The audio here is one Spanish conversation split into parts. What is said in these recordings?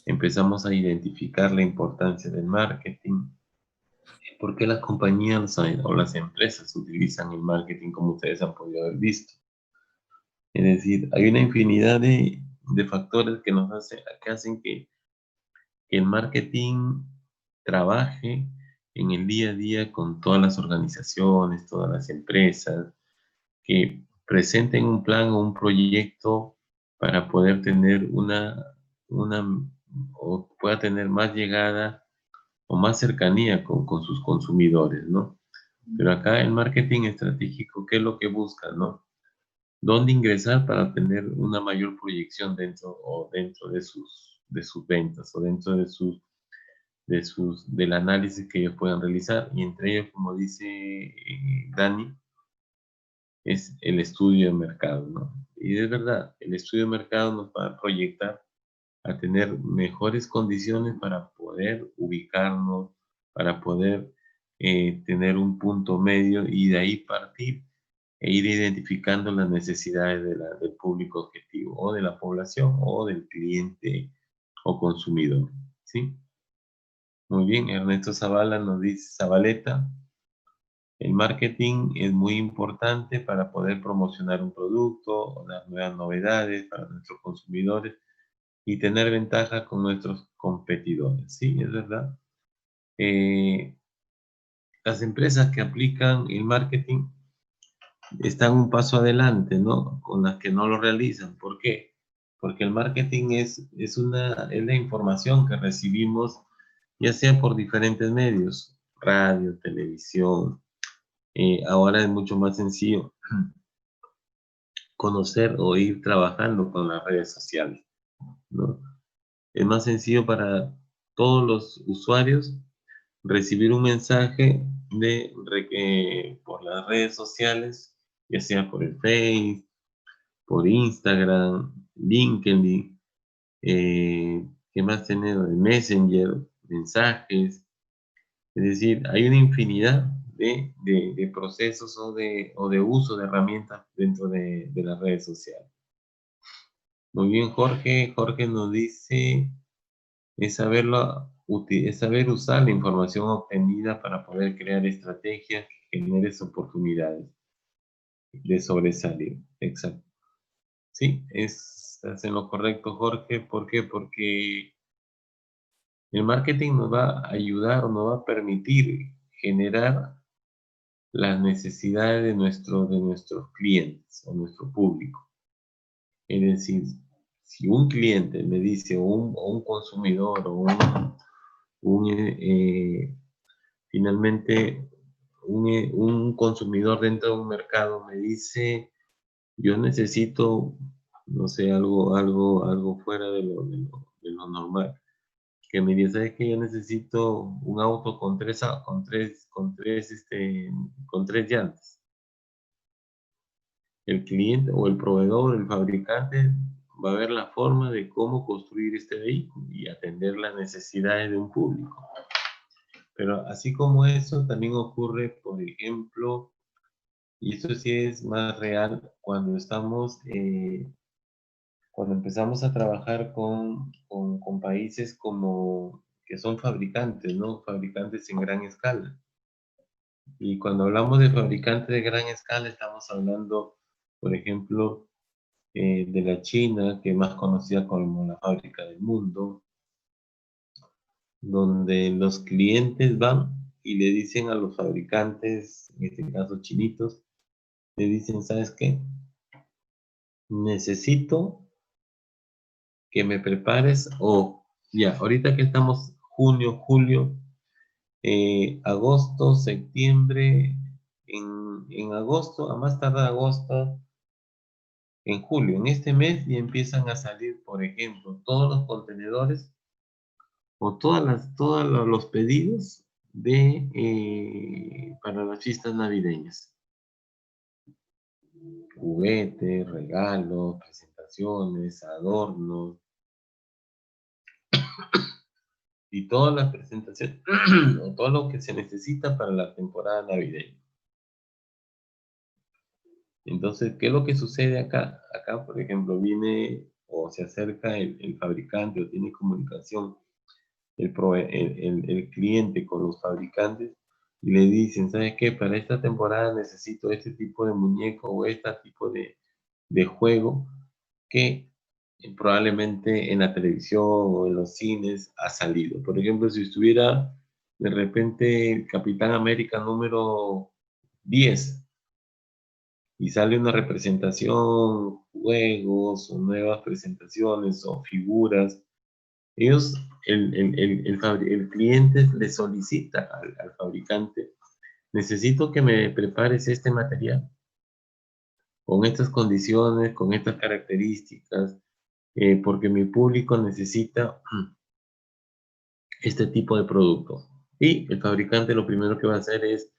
empezamos a identificar la importancia del marketing, por qué las compañías o las empresas utilizan el marketing, como ustedes han podido haber visto. Es decir, hay una infinidad de factores que hacen que el marketing trabaje en el día a día con todas las organizaciones, todas las empresas, que presenten un plan o un proyecto para poder tener o pueda tener más llegada o más cercanía con sus consumidores, ¿no? Pero acá el marketing estratégico, ¿qué es lo que busca, no? ¿Dónde ingresar para tener una mayor proyección dentro de sus ventas o dentro del análisis que ellos puedan realizar? Y entre ellos, como dice Dani, es el estudio de mercado, ¿no? Y es verdad, el estudio de mercado nos va a proyectar a tener mejores condiciones para poder ubicarnos, para poder tener un punto medio y de ahí partir e ir identificando las necesidades del público objetivo o de la población o del cliente o consumidor, ¿sí? Muy bien, Ernesto Zavala nos dice, Zabaleta, el marketing es muy importante para poder promocionar un producto o dar nuevas novedades para nuestros consumidores y tener ventaja con nuestros competidores. Sí, es verdad. Las empresas que aplican el marketing están un paso adelante, ¿no? Con las que no lo realizan. ¿Por qué? Porque el marketing es la información que recibimos, ya sea por diferentes medios, radio, televisión. Ahora es mucho más sencillo conocer o ir trabajando con las redes sociales, ¿no? Es más sencillo para todos los usuarios recibir un mensaje por las redes sociales, ya sea por el Face, por Instagram, LinkedIn, ¿qué más tenemos? El Messenger, mensajes. Es decir, hay una infinidad de procesos o de uso de herramientas dentro de las redes sociales. Muy bien, Jorge. Jorge nos dice, es saber usar la información obtenida para poder crear estrategias que generen oportunidades de sobresalir. Exacto. Sí, estás en lo correcto, Jorge. ¿Por qué? Porque el marketing nos va a ayudar o nos va a permitir generar las necesidades de nuestros clientes o nuestro público. Es decir, si un cliente me dice, o un consumidor, finalmente un consumidor dentro de un mercado me dice, yo necesito, no sé, algo fuera de lo normal, que me dice, ¿sabes qué? Yo necesito un auto con tres llantas. El cliente o el proveedor, el fabricante, va a ver la forma de cómo construir este vehículo y atender las necesidades de un público. Pero así como eso, también ocurre, por ejemplo, y esto sí es más real, cuando empezamos a trabajar con países que son fabricantes, ¿no? Fabricantes en gran escala. Y cuando hablamos de fabricantes de gran escala, estamos hablando, por ejemplo, de la China, que es más conocida como la fábrica del mundo, donde los clientes van y le dicen a los fabricantes, en este caso chinitos, le dicen, ¿sabes qué? Necesito que me prepares, ya, ahorita que estamos junio, julio, agosto, septiembre, en agosto, a más tardar agosto, en julio, en este mes ya empiezan a salir, por ejemplo, todos los contenedores o todos los pedidos para las fiestas navideñas. Juguetes, regalos, presentaciones, adornos y todas las presentaciones o todo lo que se necesita para la temporada navideña. Entonces, ¿qué es lo que sucede acá? Acá, por ejemplo, viene o se acerca el fabricante o tiene comunicación el cliente con los fabricantes y le dicen, ¿sabes qué? Para esta temporada necesito este tipo de muñeco o este tipo de juego que probablemente en la televisión o en los cines ha salido. Por ejemplo, si estuviera de repente Capitán América número 10 y sale una representación, juegos o nuevas presentaciones o figuras, ellos, el cliente le solicita al fabricante, necesito que me prepares este material con estas condiciones, con estas características, porque mi público necesita este tipo de producto. Y el fabricante lo primero que va a hacer es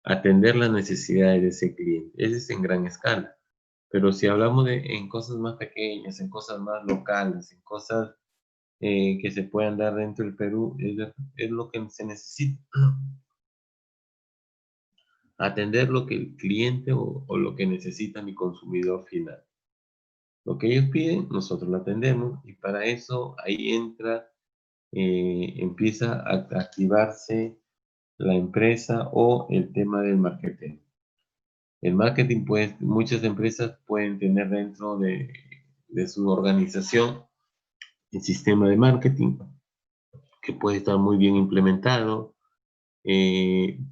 atender las necesidades de ese cliente. Ese es en gran escala. Pero si hablamos en cosas más pequeñas, en cosas más locales, en cosas que se puedan dar dentro del Perú, es lo que se necesita. Atender lo que el cliente o lo que necesita mi consumidor final. Lo que ellos piden, nosotros lo atendemos y para eso ahí entra, empieza a activarse la empresa o el tema del marketing. El marketing, pues, muchas empresas pueden tener dentro de su organización el sistema de marketing, que puede estar muy bien implementado,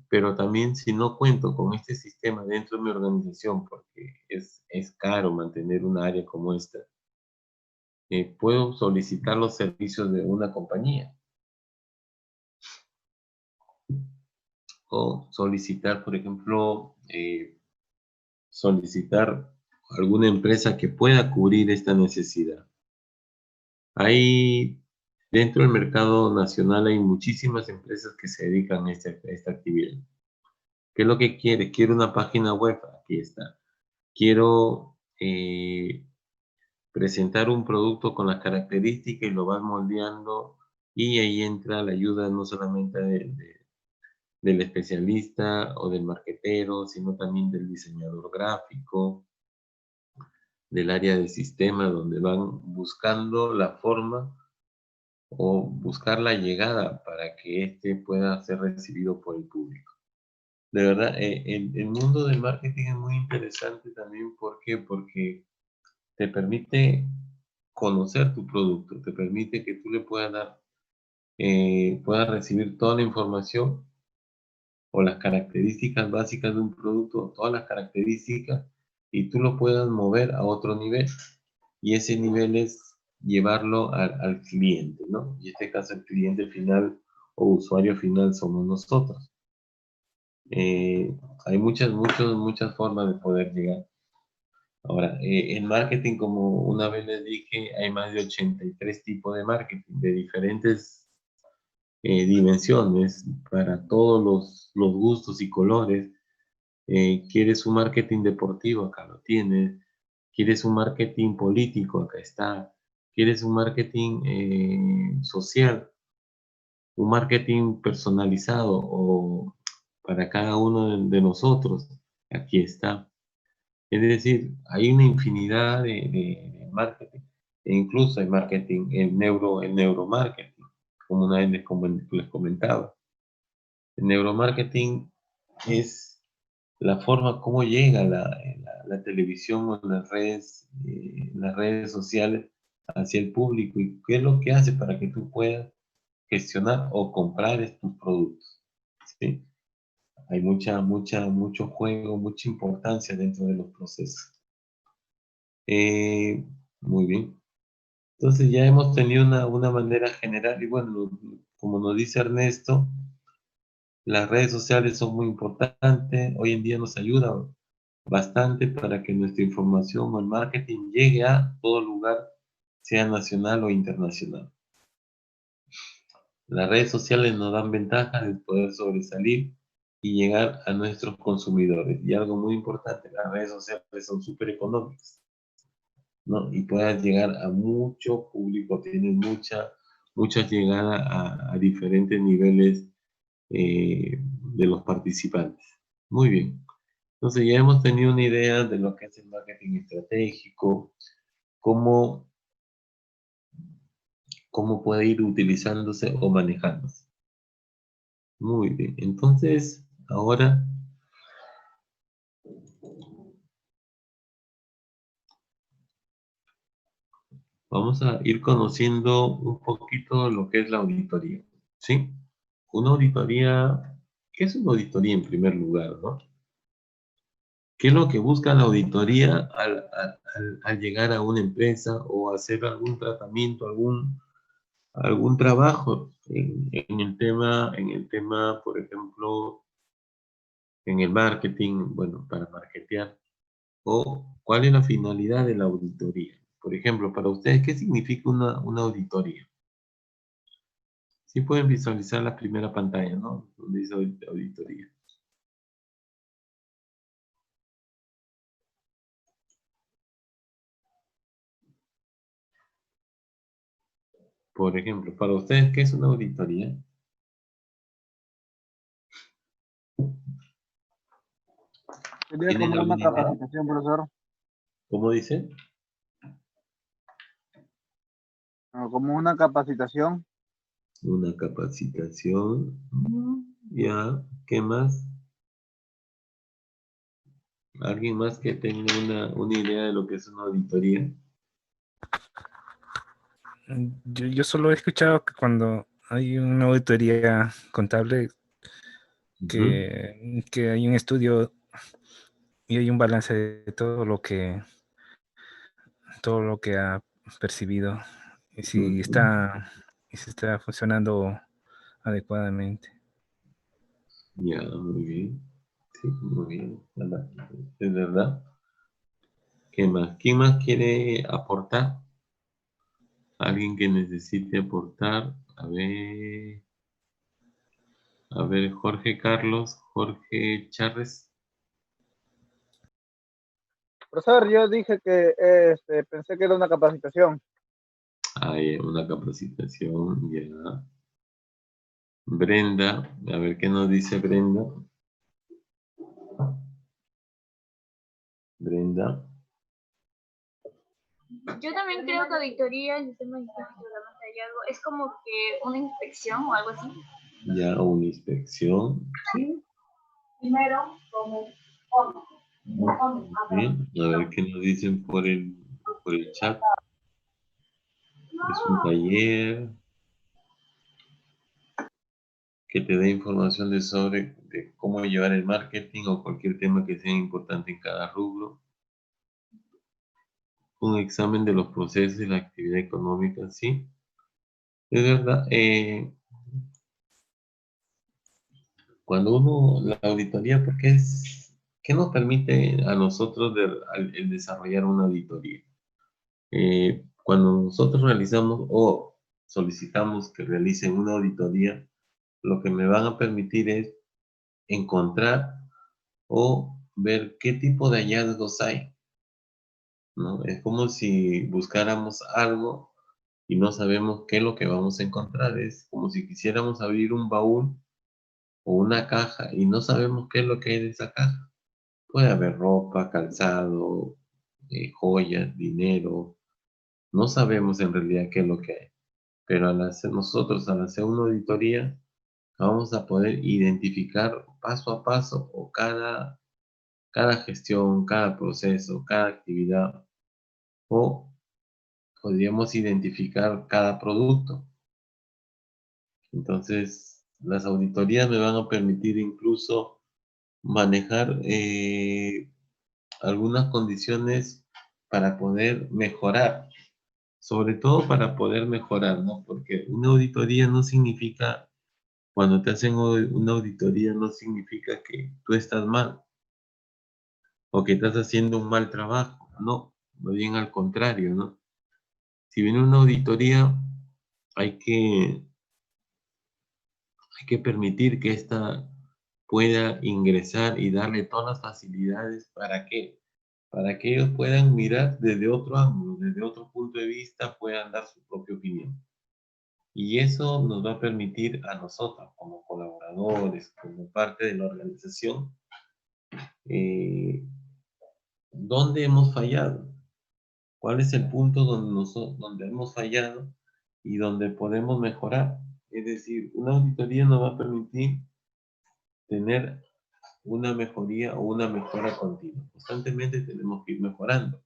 pero también si no cuento con este sistema dentro de mi organización, porque es caro mantener un área como esta, puedo solicitar los servicios de una compañía o solicitar, por ejemplo, solicitar alguna empresa que pueda cubrir esta necesidad. Hay, dentro del mercado nacional hay muchísimas empresas que se dedican a esta actividad. ¿Qué es lo que quiere? Quiero una página web, aquí está. Quiero presentar un producto con las características y lo vas moldeando y ahí entra la ayuda no solamente del especialista o del marketero, sino también del diseñador gráfico, del área de sistema, donde van buscando la forma o buscar la llegada para que éste pueda ser recibido por el público. De verdad, el mundo del marketing es muy interesante también. ¿Por qué? Porque te permite conocer tu producto, te permite que tú le puedas dar, puedas recibir toda la información o las características básicas de un producto, todas las características, y tú lo puedas mover a otro nivel. Y ese nivel es llevarlo al cliente, ¿no? Y en este caso el cliente final o usuario final somos nosotros. Hay muchas formas de poder llegar. Ahora, en marketing, como una vez les dije, hay más de 83 tipos de marketing, de diferentes dimensiones, para todos los gustos y colores. ¿Quieres un marketing deportivo? Acá lo tienes. ¿Quieres un marketing político? Acá está. ¿Quieres un marketing social? Un marketing personalizado o para cada uno de nosotros. Aquí está. Es decir, hay una infinidad de marketing. E incluso hay marketing, el neuromarketing, como una vez les comentaba. El neuromarketing es la forma como llega la televisión o las redes sociales hacia el público y qué es lo que hace para que tú puedas gestionar o comprar estos productos. ¿Sí? Hay mucho juego, mucha importancia dentro de los procesos. Eh, Muy bien. Entonces ya hemos tenido una manera general y bueno, como nos dice Ernesto, las redes sociales son muy importantes. Hoy en día nos ayuda bastante para que nuestra información o el marketing llegue a todo lugar, sea nacional o internacional. Las redes sociales nos dan ventaja de poder sobresalir y llegar a nuestros consumidores. Y algo muy importante, las redes sociales son súper económicas, ¿no? Y puedas llegar a mucho público, tienes mucha llegada a diferentes niveles de los participantes. Muy bien. Entonces ya hemos tenido una idea de lo que es el marketing estratégico, cómo cómo puede ir utilizándose o manejándose. Muy bien, entonces ahora vamos a ir conociendo un poquito lo que es la auditoría, ¿sí? Una auditoría, ¿qué es una auditoría en primer lugar, no? ¿Qué es lo que busca la auditoría al llegar a una empresa o hacer algún tratamiento, algún trabajo en el tema, por ejemplo, en el marketing, bueno, para marketear? ¿O cuál es la finalidad de la auditoría? Por ejemplo, para ustedes, ¿qué significa una auditoría? Sí pueden visualizar la primera pantalla, ¿no? Donde dice auditoría. Por ejemplo, para ustedes, ¿qué es una auditoría? Sería ¿Tienen como una alguna idea? capacitación, profesor, ¿Cómo dice? como una capacitación. Una capacitación. Ya, ¿qué más? ¿Alguien más que tenga una idea de lo que es una auditoría? Yo solo he escuchado que cuando hay una auditoría contable, Ujú. que hay un estudio y hay un balance de todo lo que ha percibido y Ujú. si está funcionando adecuadamente. Ya, muy bien. Sí, muy bien. ¿Verdad? Es verdad. ¿Qué más? ¿Quién más quiere aportar? ¿Alguien que necesite aportar? A ver, Jorge Carlos, Jorge Charres. Profesor, yo dije que pensé que era una capacitación. Hay una capacitación, ya. Brenda, a ver qué nos dice Brenda. Brenda, Yo también creo que auditoría en sistemas de sistemas y programas de hallazgo es como que una inspección o algo así. ya una inspección. Sí. Primero, como Muy bien. A ver qué nos dicen por el chat. Es un taller que te da información de cómo llevar el marketing o cualquier tema que sea importante en cada rubro. Un examen de los procesos y la actividad económica, sí. Es verdad, cuando la auditoría, porque ¿qué nos permite a nosotros el desarrollar una auditoría? Cuando nosotros realizamos o solicitamos que realicen una auditoría, lo que me van a permitir es encontrar o ver qué tipo de hallazgos hay, ¿no? Es como si buscáramos algo y no sabemos qué es lo que vamos a encontrar. Es como si quisiéramos abrir un baúl o una caja y no sabemos qué es lo que hay en esa caja. Puede haber ropa, calzado, joyas, dinero. No sabemos en realidad qué es lo que hay. Pero al hacer una auditoría, vamos a poder identificar paso a paso o cada gestión, cada proceso, cada actividad, o podríamos identificar cada producto. Entonces, las auditorías me van a permitir incluso manejar algunas condiciones para poder mejorar, sobre todo para poder mejorar, ¿no? Porque una auditoría no significa, cuando te hacen una auditoría no significa que tú estás mal o que estás haciendo un mal trabajo, no, más bien al contrario, ¿no? Si viene una auditoría, hay que, hay que permitir que ésta pueda ingresar y darle todas las facilidades para que ellos puedan mirar desde otro ángulo, desde otro punto de vista, puedan dar su propia opinión. Y eso nos va a permitir a nosotros, como colaboradores, como parte de la organización, eh, dónde hemos fallado, cuál es el punto donde hemos fallado y donde podemos mejorar. Es decir, una auditoría nos va a permitir tener una mejoría o una mejora continua. Constantemente tenemos que ir mejorando.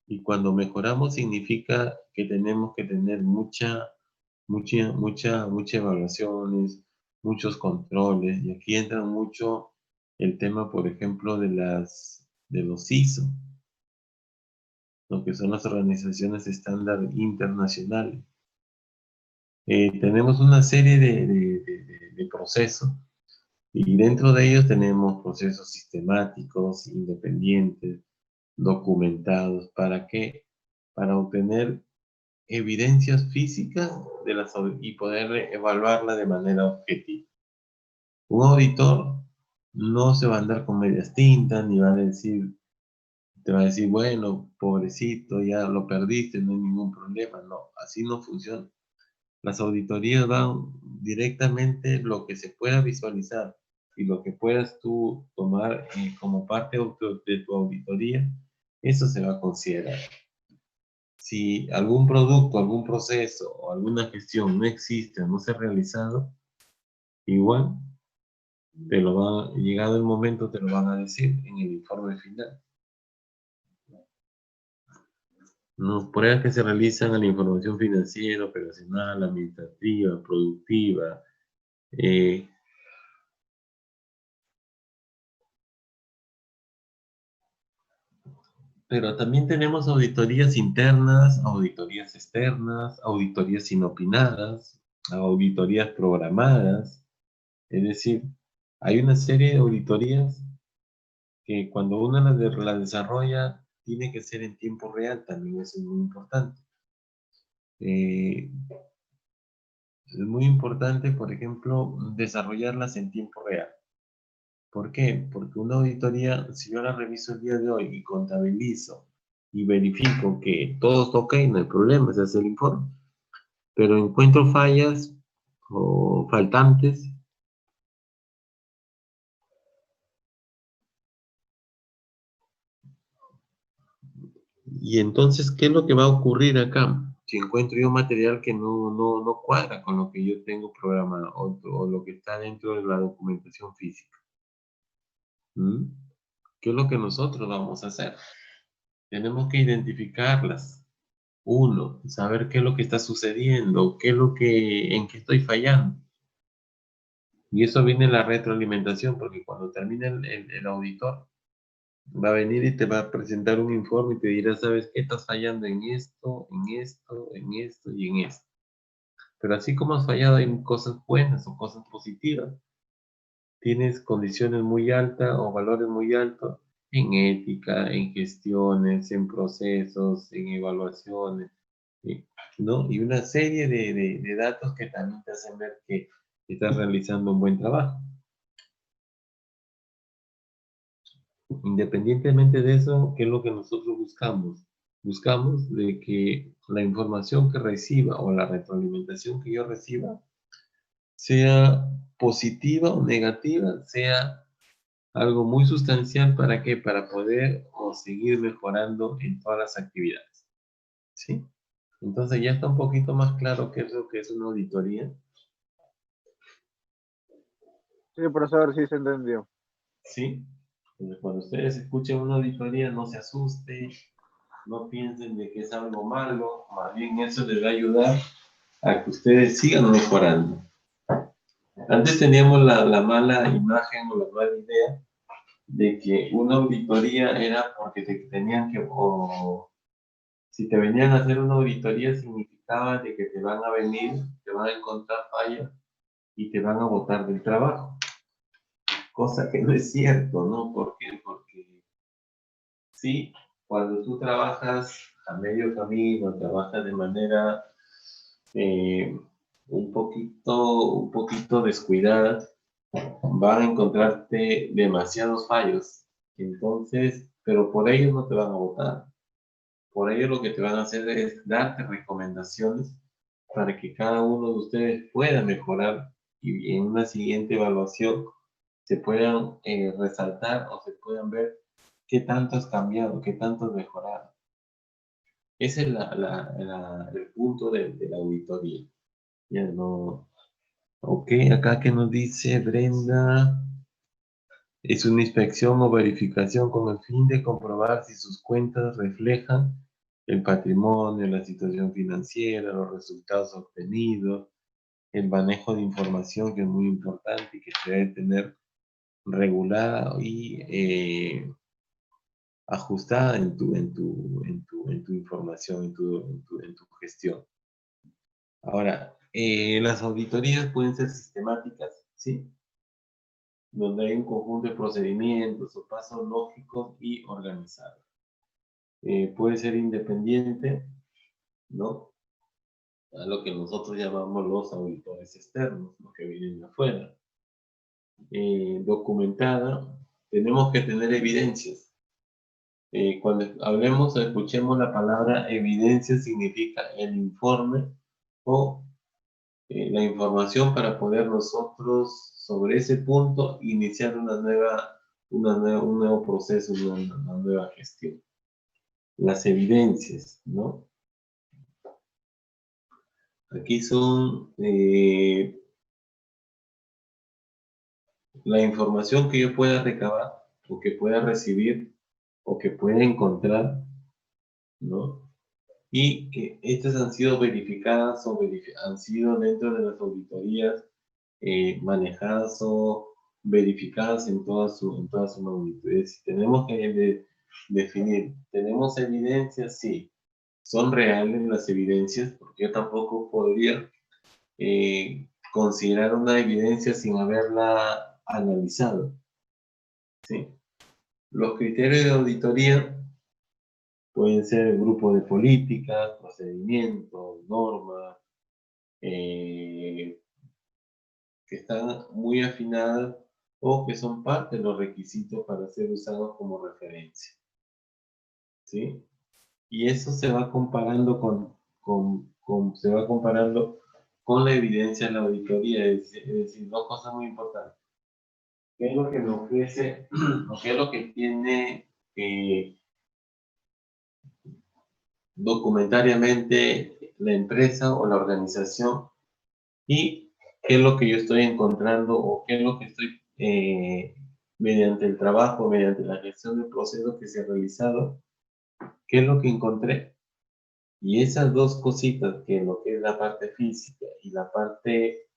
Y cuando mejoramos significa que tenemos que tener muchas evaluaciones, muchos controles. Y aquí entra mucho el tema, por ejemplo, de los ISO, lo que son las organizaciones estándar internacionales. Tenemos una serie de procesos y dentro de ellos tenemos procesos sistemáticos, independientes, documentados. ¿Para qué? Para obtener evidencias físicas y poder evaluarla de manera objetiva. Un auditor no se va a andar con medias tintas ni va a decir, te va a decir, bueno, pobrecito, ya lo perdiste, no hay ningún problema. No, así no funciona. Las auditorías van directamente lo que se pueda visualizar y lo que puedas tú tomar como parte de tu auditoría, eso se va a considerar. Si algún producto, algún proceso o alguna gestión no existe o no se ha realizado, igual llegado el momento te lo van a decir en el informe final. No, pruebas que se realizan a la información financiera, operacional, administrativa, productiva, pero también tenemos auditorías internas, auditorías externas, auditorías inopinadas, auditorías programadas. Es decir, hay una serie de auditorías que cuando uno la desarrolla, tiene que ser en tiempo real, también eso es muy importante. Es muy importante, por ejemplo, desarrollarlas en tiempo real. ¿Por qué? Porque una auditoría, si yo la reviso el día de hoy y contabilizo y verifico que todo está ok, no hay problema, se hace el informe. Pero encuentro fallas o faltantes, y entonces, ¿qué es lo que va a ocurrir acá? Si encuentro yo material que no cuadra con lo que yo tengo programado o lo que está dentro de la documentación física. ¿Mm? ¿Qué es lo que nosotros vamos a hacer? Tenemos que identificarlas. Uno, saber qué es lo que está sucediendo, en qué estoy fallando. Y eso viene en la retroalimentación, porque cuando termine el auditor, va a venir y te va a presentar un informe y te dirá, ¿sabes qué? Estás fallando en esto, en esto, en esto y en esto. Pero así como has fallado en cosas buenas o cosas positivas, tienes condiciones muy altas o valores muy altos en ética, en gestiones, en procesos, en evaluaciones, ¿no? Y una serie de datos que también te hacen ver que estás realizando un buen trabajo. Independientemente de eso, ¿qué es lo que nosotros buscamos? Buscamos de que la información que reciba o la retroalimentación que yo reciba sea positiva o negativa, sea algo muy sustancial. ¿Para qué? Para poder o seguir mejorando en todas las actividades. ¿Sí? Entonces ya está un poquito más claro qué es lo que es una auditoría. Sí, profesor, sí se entendió. ¿Sí? Entonces, cuando ustedes escuchen una auditoría, no se asusten, no piensen de que es algo malo, más bien eso les va a ayudar a que ustedes sigan mejorando. Antes teníamos la mala imagen o la mala idea de que una auditoría era porque te tenían que, o si te venían a hacer una auditoría significaba de que te van a venir, te van a encontrar fallas y te van a botar del trabajo. Cosa que no es cierto, ¿no? ¿Por qué? Porque sí, cuando tú trabajas a medio camino, trabajas de manera un poquito descuidada, van a encontrarte demasiados fallos. Entonces, pero por ello no te van a votar. Por ello lo que te van a hacer es darte recomendaciones para que cada uno de ustedes pueda mejorar y en una siguiente evaluación se puedan resaltar o se puedan ver qué tanto has cambiado, qué tanto has mejorado. Ese es el punto de la auditoría. Ya no. Ok, acá que nos dice Brenda. Es una inspección o verificación con el fin de comprobar si sus cuentas reflejan el patrimonio, la situación financiera, los resultados obtenidos, el manejo de información que es muy importante y que se debe tener regulada y ajustada en tu información, en tu gestión. Ahora, las auditorías pueden ser sistemáticas, ¿sí? Donde hay un conjunto de procedimientos o pasos lógicos y organizados. Puede ser independiente, ¿no? A lo que nosotros llamamos los auditores externos, los que vienen de afuera. Documentada, tenemos que tener evidencias. Cuando hablemos o escuchemos la palabra evidencia, significa el informe o la información para poder nosotros sobre ese punto iniciar un nuevo proceso, una nueva gestión. Las evidencias, ¿no? Aquí son la información que yo pueda recabar o que pueda recibir o que pueda encontrar, ¿no? Y que estas han sido verificadas o han sido dentro de las auditorías manejadas o verificadas en toda su magnitud. Es decir, tenemos que definir, ¿tenemos evidencias? Sí. ¿Son reales las evidencias? Porque yo tampoco podría considerar una evidencia sin haberla analizado, ¿sí? Los criterios de auditoría pueden ser grupos de políticas, procedimientos, normas, que están muy afinadas o que son parte de los requisitos para ser usados como referencia, ¿sí? Y eso se va comparando se va comparando con la evidencia de la auditoría, es decir, dos cosas muy importantes. ¿Qué es lo que me ofrece o qué es lo que tiene documentariamente la empresa o la organización y qué es lo que yo estoy encontrando o qué es lo que estoy mediante el trabajo, mediante la gestión del proceso que se ha realizado, qué es lo que encontré? Y esas dos cositas, que lo que es la parte física y la parte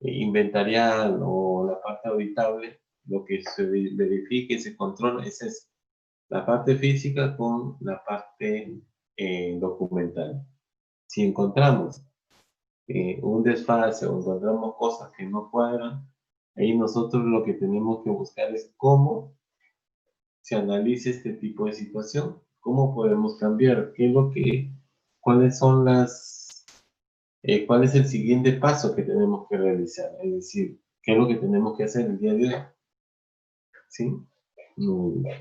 inventarial o la parte auditable, lo que se verifica y se controla es la parte física con la parte documental. Si encontramos un desfase o encontramos cosas que no cuadran, ahí nosotros lo que tenemos que buscar es cómo se analiza este tipo de situación, cómo podemos cambiar, cuáles son cuál es el siguiente paso que tenemos que realizar, es decir, qué es lo que tenemos que hacer el día de hoy, ¿sí? Muy bien.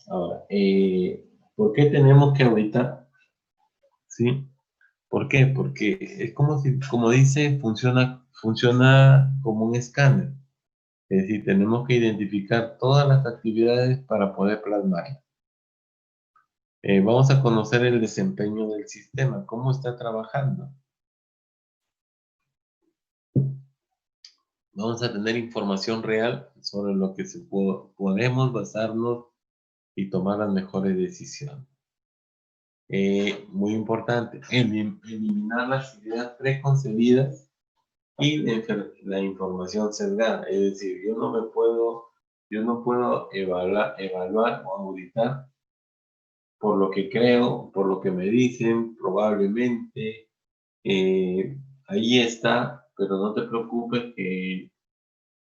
Ahora, ¿por qué tenemos que auditar? ¿Sí? ¿Por qué? Porque es como dice, funciona como un escáner. Es decir, tenemos que identificar todas las actividades para poder plasmarlas. Vamos a conocer el desempeño del sistema, cómo está trabajando. Vamos a tener información real sobre lo que podemos basarnos y tomar las mejores decisiones. Muy importante, eliminar las ideas preconcebidas y la información sesgada. Es decir, yo no puedo evaluar o auditar por lo que creo, por lo que me dicen, probablemente. Ahí está, pero no te preocupes que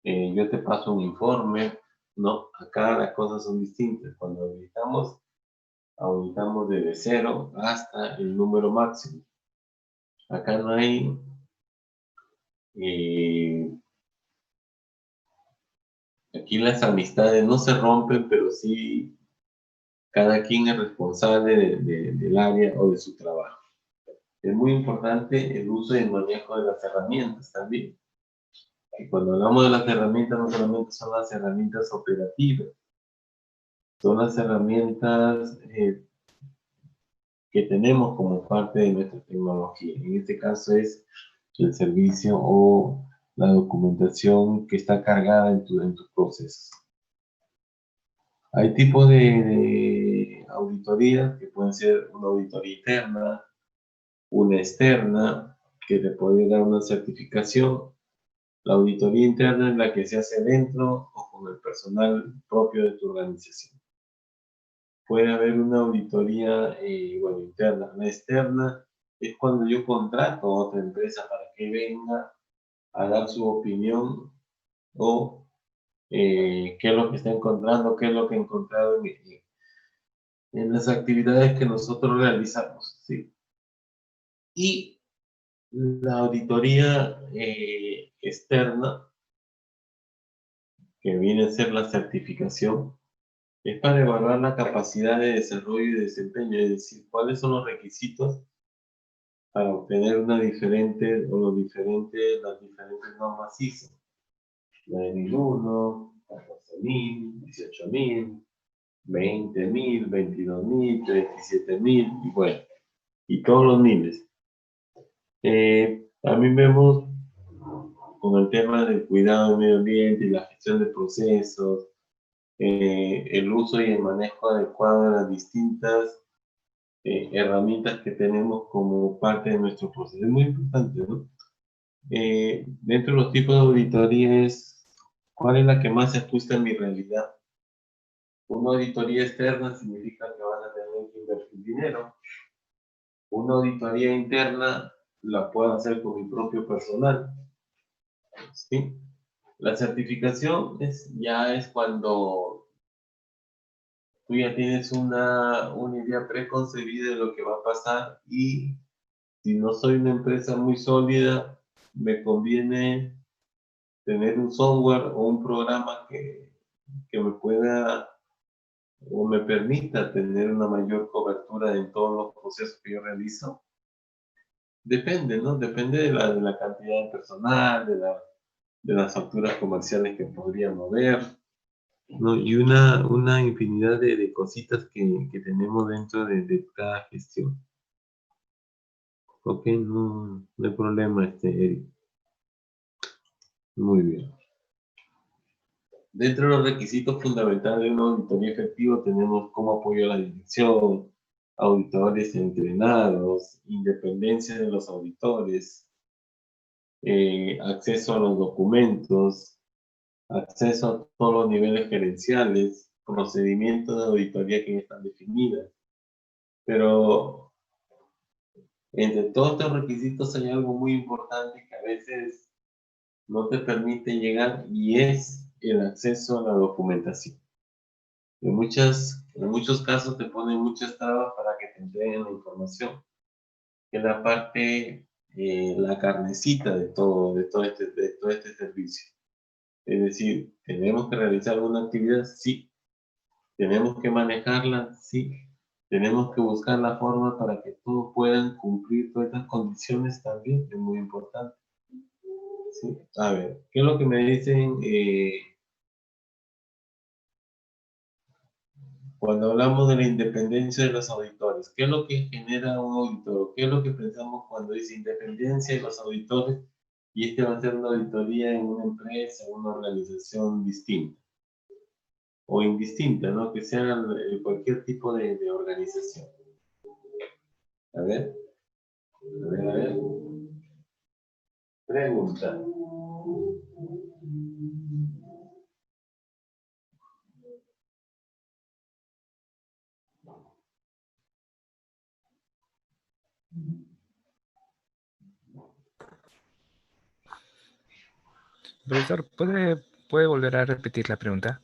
yo te paso un informe. No, acá las cosas son distintas. Cuando auditamos desde 0 hasta el número máximo. Acá no hay aquí las amistades no se rompen, pero sí cada quien es responsable del área o de su trabajo. Es muy importante el uso y el manejo de las herramientas también. Y cuando hablamos de las herramientas, no solamente son las herramientas operativas, son las herramientas que tenemos como parte de nuestra tecnología. En este caso es el servicio o la documentación que está cargada en tus procesos. Hay tipos de auditorías que pueden ser una auditoría interna, una externa, que te puede dar una certificación. La auditoría interna es la que se hace dentro o con el personal propio de tu organización. Puede haber una auditoría interna. La externa es cuando yo contrato a otra empresa para que venga a dar su opinión o qué es lo que está encontrando, qué es lo que ha encontrado en las actividades que nosotros realizamos, ¿sí? Y la auditoría externa, que viene a ser la certificación, es para evaluar la capacidad de desarrollo y desempeño, es decir, cuáles son los requisitos para obtener las diferentes normas ISO. 9001, 14.000, 18.000, 20.000, 22.000, 37.000, y bueno, y todos los miles. También vemos con el tema del cuidado del medio ambiente y la gestión de procesos, el uso y el manejo adecuado de las distintas herramientas que tenemos como parte de nuestro proceso. Es muy importante, ¿no? Dentro de los tipos de auditoría es, ¿cuál es la que más se ajusta a mi realidad? Una auditoría externa significa que van a tener que invertir dinero. Una auditoría interna la puedo hacer con mi propio personal, ¿sí? La certificación ya es cuando tú ya tienes una idea preconcebida de lo que va a pasar, y si no soy una empresa muy sólida, me conviene tener un software o un programa que me pueda o me permita tener una mayor cobertura en todos los procesos que yo realizo. Depende, ¿no? Depende de la cantidad de personal, de las facturas comerciales que podría mover, ¿no? Y una infinidad de cositas que tenemos dentro de cada gestión. Ok, no hay problema, Eric. Muy bien. Dentro de los requisitos fundamentales de una auditoría efectiva tenemos como apoyo a la dirección, auditores entrenados, independencia de los auditores, acceso a los documentos, acceso a todos los niveles gerenciales, procedimientos de auditoría que ya están definidas. Pero entre todos estos requisitos hay algo muy importante que a veces no te permite llegar, y es el acceso a la documentación. En muchos casos te ponen muchas trabas para que te entreguen la información, que es la parte, la carnecita de todo este servicio. Es decir, ¿tenemos que realizar una actividad? Sí. ¿Tenemos que manejarla? Sí. ¿Tenemos que buscar la forma para que todos puedan cumplir todas estas condiciones? También es muy importante. ¿Sí? A ver, ¿qué es lo que me dicen cuando hablamos de la independencia de los auditores? ¿Qué es lo que genera un auditor? ¿Qué es lo que pensamos cuando dice independencia de los auditores? Y este va a ser una auditoría en una empresa, en una organización distinta o indistinta, ¿no? Que sea cualquier tipo de organización. A ver, a ver. Pregunta. Profesor, ¿puede volver a repetir la pregunta?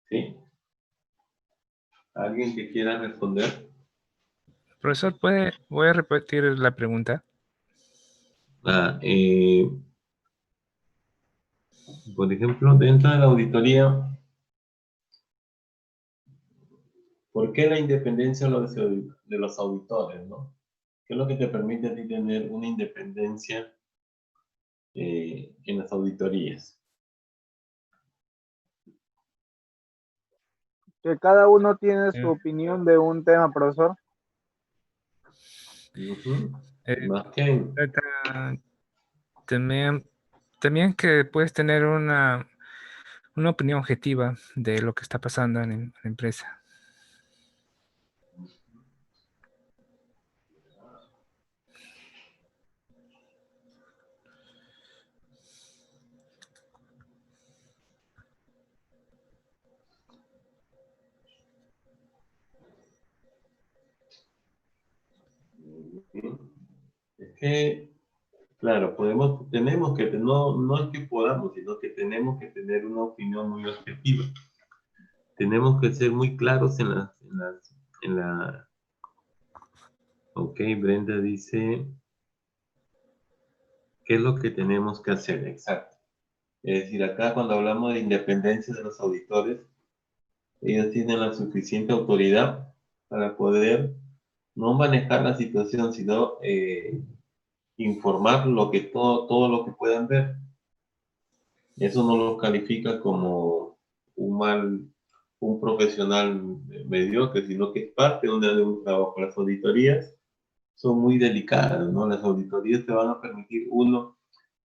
¿Sí? ¿Alguien que quiera responder? Profesor, voy a repetir la pregunta? Ah, por ejemplo, dentro de la auditoría, ¿por qué la independencia de los auditores, no? ¿Qué es lo que te permite a ti tener una independencia en las auditorías? Que cada uno tiene su Eh, opinión de un tema, profesor. Ujú. eh, Más que trata- también, también que puedes tener una opinión objetiva de lo que está pasando en la empresa. es que, claro, tenemos que, no es que podamos, sino que tenemos que tener una opinión muy objetiva. Tenemos que ser muy claros en la, ok, Brenda dice, ¿qué es lo que tenemos que hacer? Exacto. Es decir, acá cuando hablamos de independencia de los auditores, ellos tienen la suficiente autoridad para poder no manejar la situación, sino informar todo lo que puedan ver. Eso no lo califica como un profesional mediocre, sino que es parte de un trabajo. Las auditorías son muy delicadas, ¿no? Las auditorías te van a permitir, uno,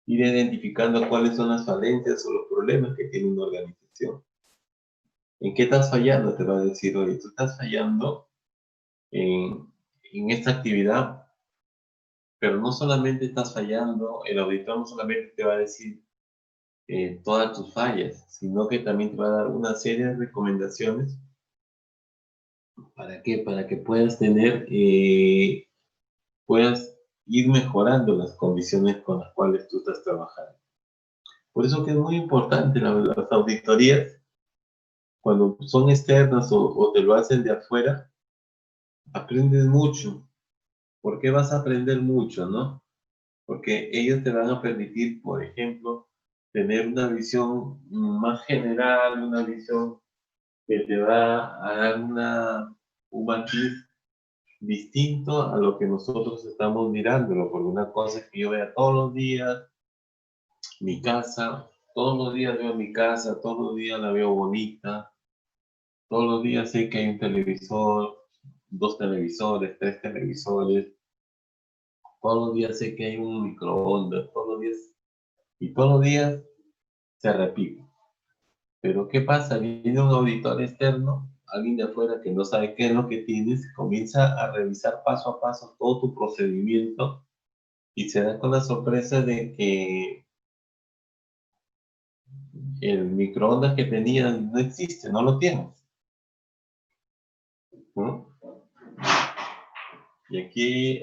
ir identificando cuáles son las falencias o los problemas que tiene una organización. ¿En qué estás fallando? Te va a decir, oye, tú estás fallando en esta actividad, pero no solamente estás fallando, el auditor no solamente te va a decir todas tus fallas, sino que también te va a dar una serie de recomendaciones. ¿Para qué? Para que puedas ir mejorando las condiciones con las cuales tú estás trabajando. Por eso que es muy importante las auditorías, cuando son externas o te lo hacen de afuera, aprendes mucho. ¿Por qué vas a aprender mucho, no? Porque ellos te van a permitir, por ejemplo, tener una visión más general, una visión que te va a dar un matiz distinto a lo que nosotros estamos mirándolo, porque una cosa es que yo vea todos los días mi casa, todos los días veo mi casa, todos los días la veo bonita, todos los días sé que hay un televisor, dos televisores, tres televisores, todos los días sé que hay un microondas, todos los días, y todos los días se repite. Pero ¿qué pasa? Viene un auditor externo, alguien de afuera que no sabe qué es lo que tienes, comienza a revisar paso a paso todo tu procedimiento y se da con la sorpresa de que el microondas que tenías no existe, no lo tienes, ¿no? Y aquí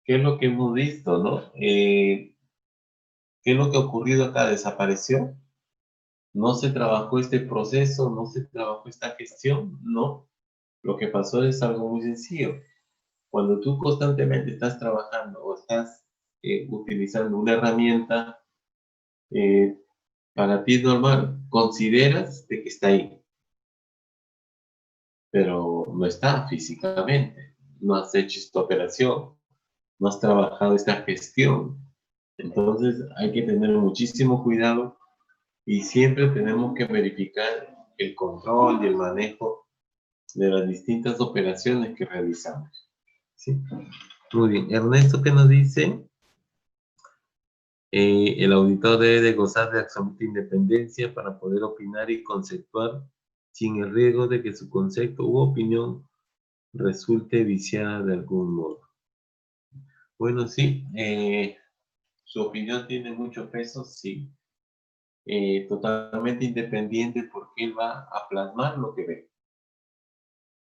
¿qué es lo que hemos visto, no? ¿Qué es lo que ha ocurrido acá? ¿Desapareció? ¿No se trabajó este proceso? ¿No se trabajó esta gestión? No. Lo que pasó es algo muy sencillo. Cuando tú constantemente estás trabajando o estás utilizando una herramienta, eh, para ti es normal, consideras de que está ahí, pero no está físicamente. No has hecho esta operación, no has trabajado esta gestión. Entonces hay que tener muchísimo cuidado y siempre tenemos que verificar el control y el manejo de las distintas operaciones que realizamos. ¿Sí? Muy bien. Ernesto, ¿qué nos dice? El auditor debe de gozar de absoluta independencia para poder opinar y conceptuar sin el riesgo de que su concepto u opinión resulte viciada de algún modo. Bueno, sí, su opinión tiene mucho peso, sí. Totalmente independiente porque él va a plasmar lo que ve.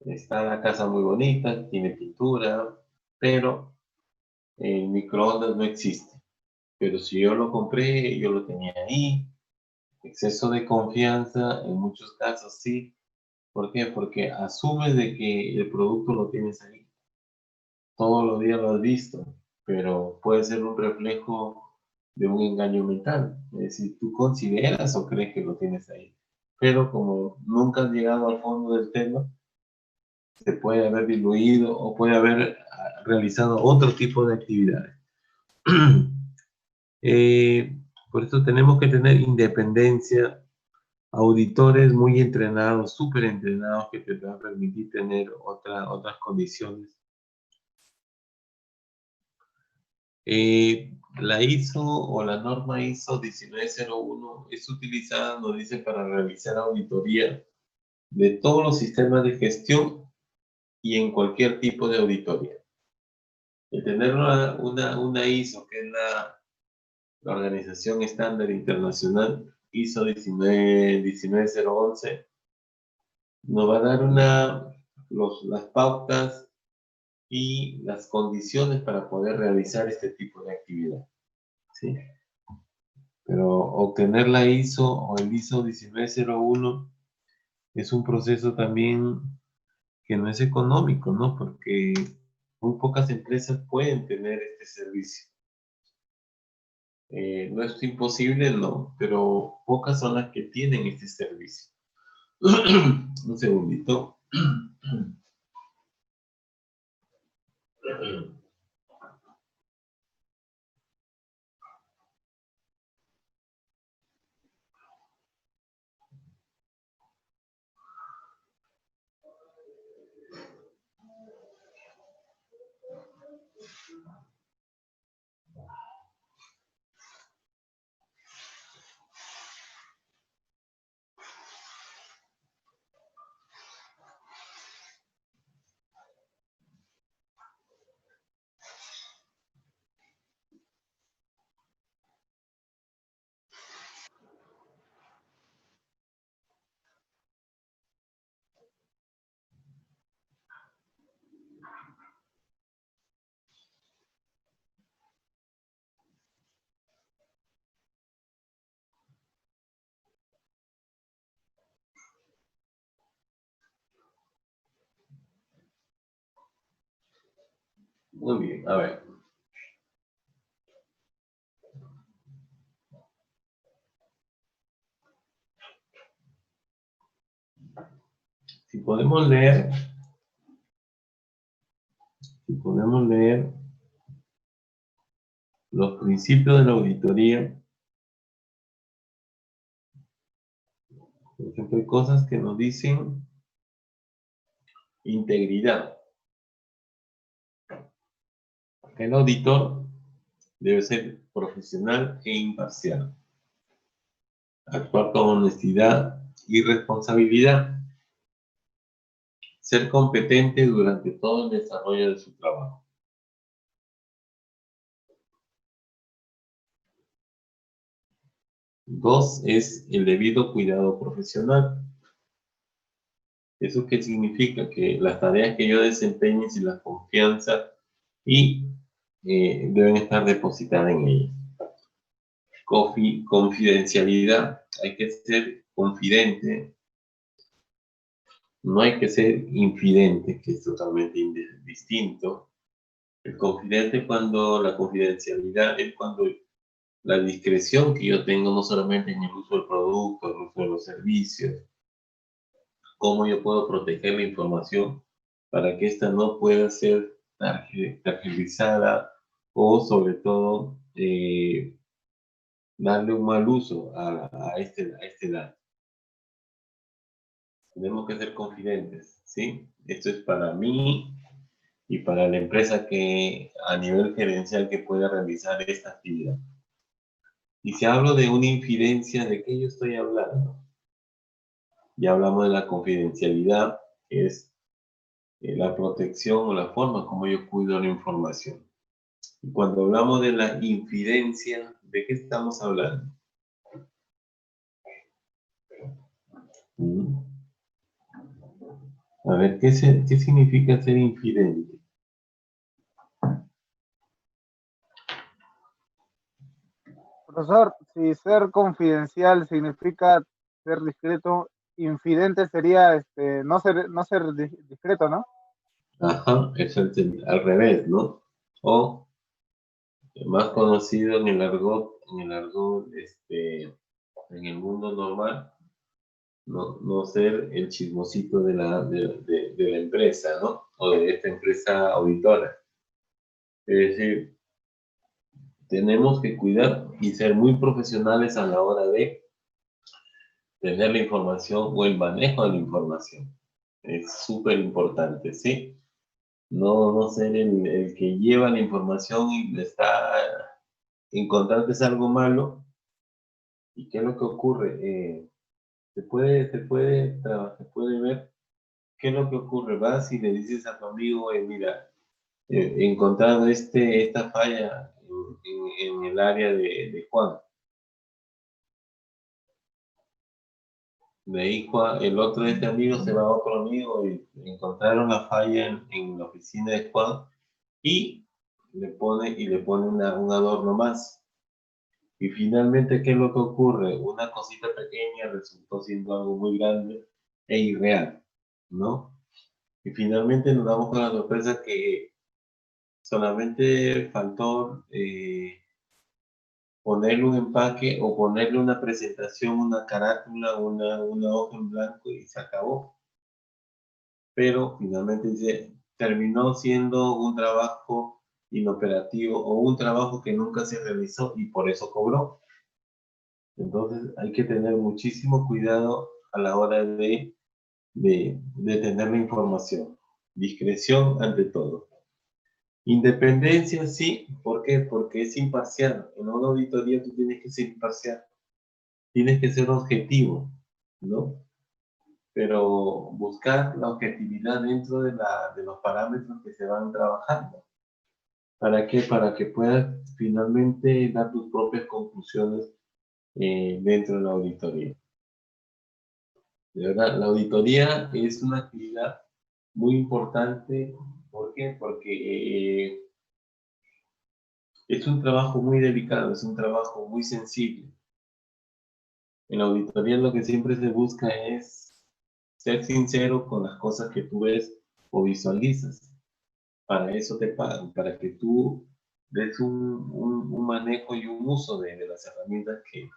Está la casa muy bonita, tiene pintura, pero el microondas no existe. Pero si yo lo compré, yo lo tenía ahí. Exceso de confianza, en muchos casos sí. ¿Por qué? Porque asumes de que el producto lo tienes ahí. Todos los días lo has visto. pero puede ser un reflejo de un engaño mental. Es decir, tú consideras o crees que lo tienes ahí, pero como nunca has llegado al fondo del tema, se puede haber diluido o puede haber realizado otro tipo de actividades. Por eso tenemos que tener independencia, auditores muy entrenados, súper entrenados, que te van a permitir tener otras condiciones. La ISO o la norma ISO 1901 es utilizada, nos dice, para realizar auditoría de todos los sistemas de gestión y en cualquier tipo de auditoría. El tener una ISO, que es la Organización Estándar Internacional ISO 19011, nos va a dar las pautas y las condiciones para poder realizar este tipo de actividad, ¿sí? Pero obtener la ISO o el ISO 1901 es un proceso también que no es económico, ¿no? Porque muy pocas empresas pueden tener este servicio. No es imposible, no, pero pocas son las que tienen este servicio. Un segundito. Muy bien, a ver. Si podemos leer los principios de la auditoría, por ejemplo, hay cosas que nos dicen integridad. El auditor debe ser profesional e imparcial, actuar con honestidad y responsabilidad, ser competente durante todo el desarrollo de su trabajo. Dos, es el debido cuidado profesional. ¿Eso qué significa? Que las tareas que yo desempeñe y la confianza deben estar depositadas en ellas. Confidencialidad. Hay que ser confidente. No hay que ser infidente, que es totalmente distinto. El confidente, cuando la confidencialidad es cuando la discreción que yo tengo, no solamente en el uso del producto, el uso de los servicios, cómo yo puedo proteger la información para que ésta no pueda ser tergiversada o, sobre todo, darle un mal uso a este dato. Tenemos que ser confidentes, ¿sí? Esto es para mí y para la empresa que a nivel gerencial que pueda realizar esta actividad. Y si hablo de una infidencia, ¿de qué yo estoy hablando? Ya hablamos de la confidencialidad, que es la protección o la forma como yo cuido la información. Y cuando hablamos de la infidencia, ¿de qué estamos hablando? A ver, ¿qué significa ser infidente? Profesor, si ser confidencial significa ser discreto, infidente sería no ser discreto, ¿no? Ajá, es al revés, ¿no? O más conocido en el argot, en el mundo normal, no ser el chismosito de la empresa, ¿no? O de esta empresa auditora. Es decir, tenemos que cuidar y ser muy profesionales a la hora de tener la información o el manejo de la información. Es súper importante, ¿sí? No ser el que lleva la información y le está encontrarte algo malo. ¿Y qué es lo que ocurre? Se puede ver qué es lo que ocurre. Vas y le dices a tu amigo, mira, he encontrado esta falla en el área de Juan. De ahí el otro de este amigo se va a otro amigo y encontraron la falla en la oficina de Juan y le pone un adorno más. Y finalmente, ¿qué es lo que ocurre? Una cosita pequeña resultó siendo algo muy grande e irreal, ¿no? Y finalmente nos damos con la sorpresa que solamente faltó ponerle un empaque o ponerle una presentación, una carátula, una hoja en blanco y se acabó. Pero finalmente terminó siendo un trabajo inoperativo o un trabajo que nunca se realizó y por eso cobró. Entonces hay que tener muchísimo cuidado a la hora de tener la información. Discreción ante todo. Independencia, sí. ¿Por qué? Porque es imparcial. En una auditoría tú tienes que ser imparcial. Tienes que ser objetivo, ¿no? Pero buscar la objetividad dentro de los parámetros que se van trabajando. ¿Para qué? Para que puedas finalmente dar tus propias conclusiones dentro de la auditoría. De verdad, la auditoría es una actividad muy importante. ¿Por qué? Porque es un trabajo muy delicado, es un trabajo muy sensible. En la auditoría lo que siempre se busca es ser sincero con las cosas que tú ves o visualizas. Para eso te pagan, para que tú des un manejo y un uso de las herramientas que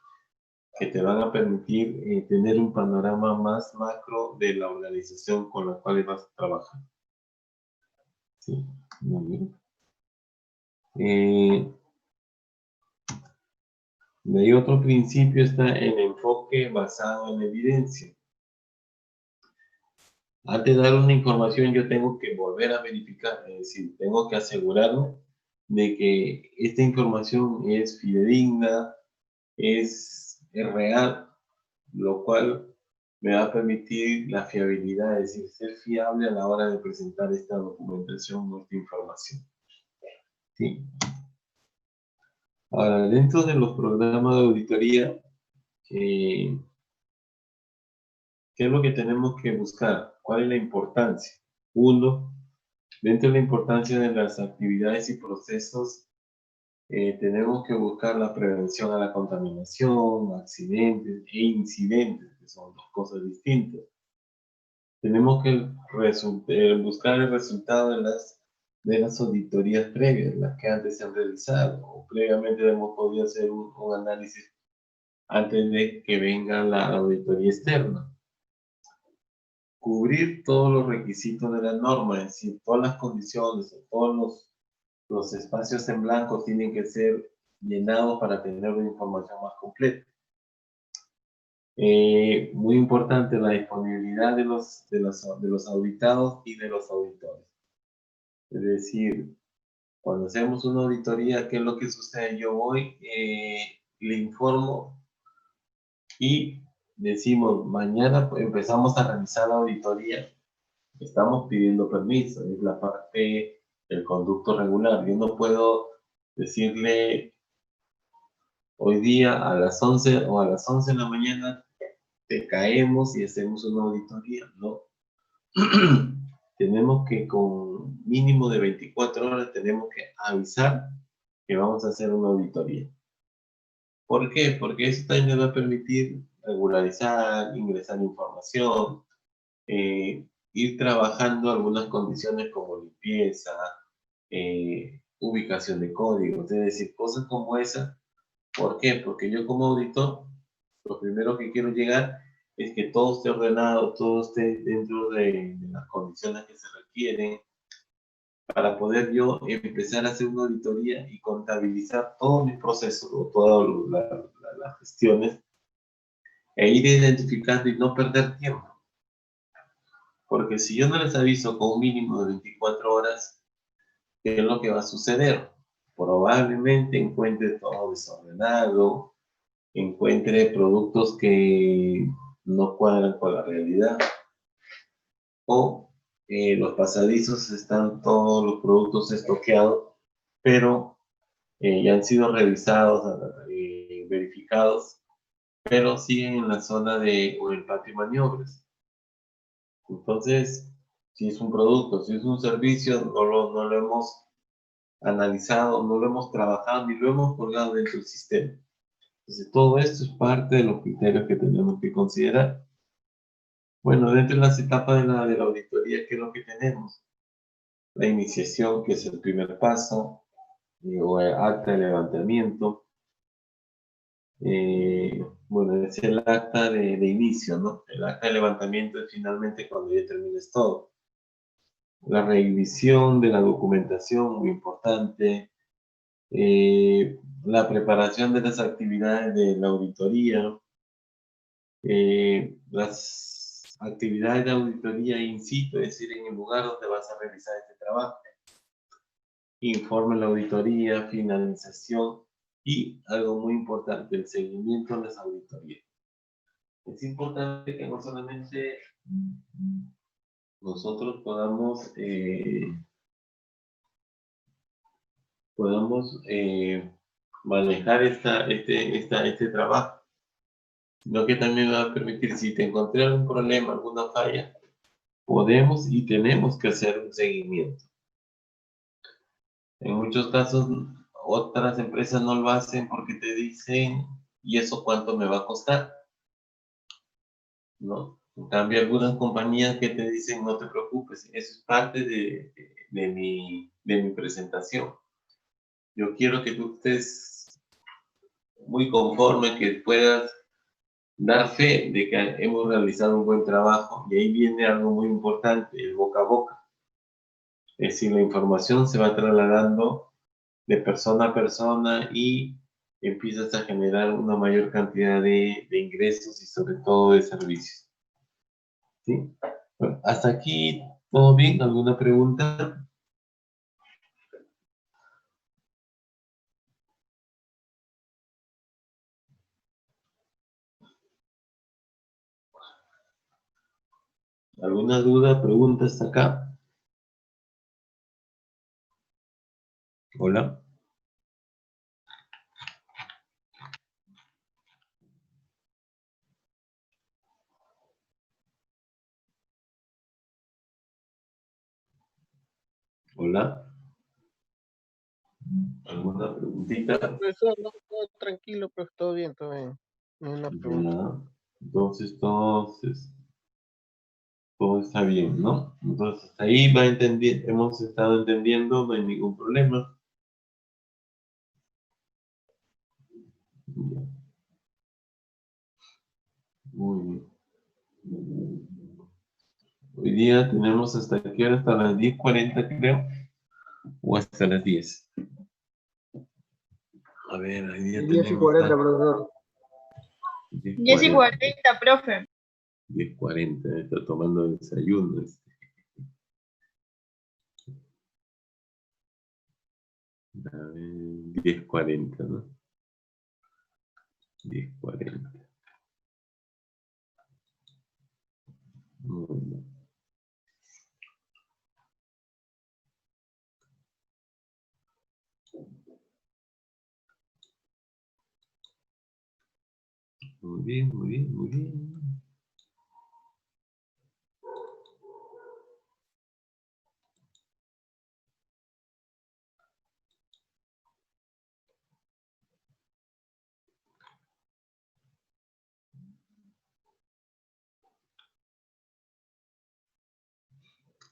te van a permitir tener un panorama más macro de la organización con la cual vas a trabajar. Sí, muy bien. De ahí otro principio está el enfoque basado en evidencia. Antes de dar una información, yo tengo que volver a verificar, es decir, tengo que asegurarme de que esta información es fidedigna, es real, lo cual me va a permitir la fiabilidad, es decir, ser fiable a la hora de presentar esta documentación o esta información. ¿Sí? Ahora, dentro de los programas de auditoría, ¿qué es lo que tenemos que buscar? ¿Cuál es la importancia? Uno, dentro de la importancia de las actividades y procesos, tenemos que buscar la prevención a la contaminación, accidentes e incidentes, que son dos cosas distintas. Tenemos que buscar el resultado de las auditorías previas, las que antes se han realizado, o previamente hemos podido hacer un análisis antes de que venga la auditoría externa. Cubrir todos los requisitos de la norma, es decir, todas las condiciones, todos los espacios en blanco tienen que ser llenados para tener una información más completa. Muy importante la disponibilidad de los auditados y de los auditores. Es decir, cuando hacemos una auditoría, ¿qué es lo que sucede? Yo voy, le informo y decimos, mañana empezamos a realizar la auditoría. Estamos pidiendo permiso, es la parte del conducto regular. Yo no puedo decirle hoy día a las 11 o a las 11 de la mañana te caemos y hacemos una auditoría, ¿no? Tenemos que con mínimo de 24 horas tenemos que avisar que vamos a hacer una auditoría. ¿Por qué? Porque eso también nos va a permitir regularizar, ingresar información, ir trabajando algunas condiciones como limpieza, ubicación de códigos, es decir, cosas como esa. ¿Por qué? Porque yo como auditor, lo primero que quiero llegar es que todo esté ordenado, todo esté dentro de las condiciones que se requieren, para poder yo empezar a hacer una auditoría y contabilizar todos mis procesos o todas las gestiones e ir identificando y no perder tiempo. Porque si yo no les aviso con un mínimo de 24 horas, ¿qué es lo que va a suceder? Probablemente encuentre todo desordenado, encuentre productos que no cuadran con la realidad, o los pasadizos están todos los productos estoqueados, pero ya han sido revisados, verificados, pero siguen en la zona de, o el patio de maniobras. Entonces, si es un producto, si es un servicio, no lo hemos analizado, no lo hemos trabajado, ni lo hemos colgado dentro del sistema. Entonces, todo esto es parte de los criterios que tenemos que considerar. Bueno, dentro de las etapas de la auditoría, ¿qué es lo que tenemos? La iniciación, que es el primer paso, o el acta de levantamiento. Bueno, es el acta de inicio, ¿no? El acta de levantamiento es finalmente cuando ya termines todo. La revisión de la documentación, muy importante. La preparación de las actividades de la auditoría. Las actividades de auditoría in situ, es decir, en el lugar donde vas a realizar este trabajo. Informe de la auditoría, finalización y algo muy importante, el seguimiento de las auditorías. Es importante que no solamente nosotros podamos manejar este trabajo, sino que también va a permitir, si te encontré algún problema, alguna falla, podemos y tenemos que hacer un seguimiento. En muchos casos, otras empresas no lo hacen porque te dicen, ¿y eso cuánto me va a costar? ¿No? En cambio, algunas compañías que te dicen, no te preocupes, eso es parte de mi presentación. Yo quiero que tú estés muy conforme, que puedas dar fe de que hemos realizado un buen trabajo. Y ahí viene algo muy importante, el boca a boca. Es decir, la información se va trasladando de persona a persona y empiezas a generar una mayor cantidad de ingresos y sobre todo de servicios. ¿Sí? Bueno, hasta aquí, ¿todo bien? ¿Alguna pregunta? ¿Alguna duda, pregunta hasta acá? Hola. Hola. ¿Alguna preguntita? Profesor, no, todo tranquilo, pues todo bien, todo bien. No hay una pregunta. Ya. Entonces, todo está bien, ¿no? Entonces, hasta ahí hemos estado entendiendo, no hay ningún problema. Ya. Muy bien. Hoy día tenemos hasta qué hora, hasta las 10:40 creo, o hasta las 10. A ver, hoy día 10 y tenemos 40, hasta profesor. 10 y 10:40. 40, profe. 10:40, está tomando desayuno. A ver, 10:40, ¿no? 10:40. Muy bien. Muy bien, muy bien, muy bien.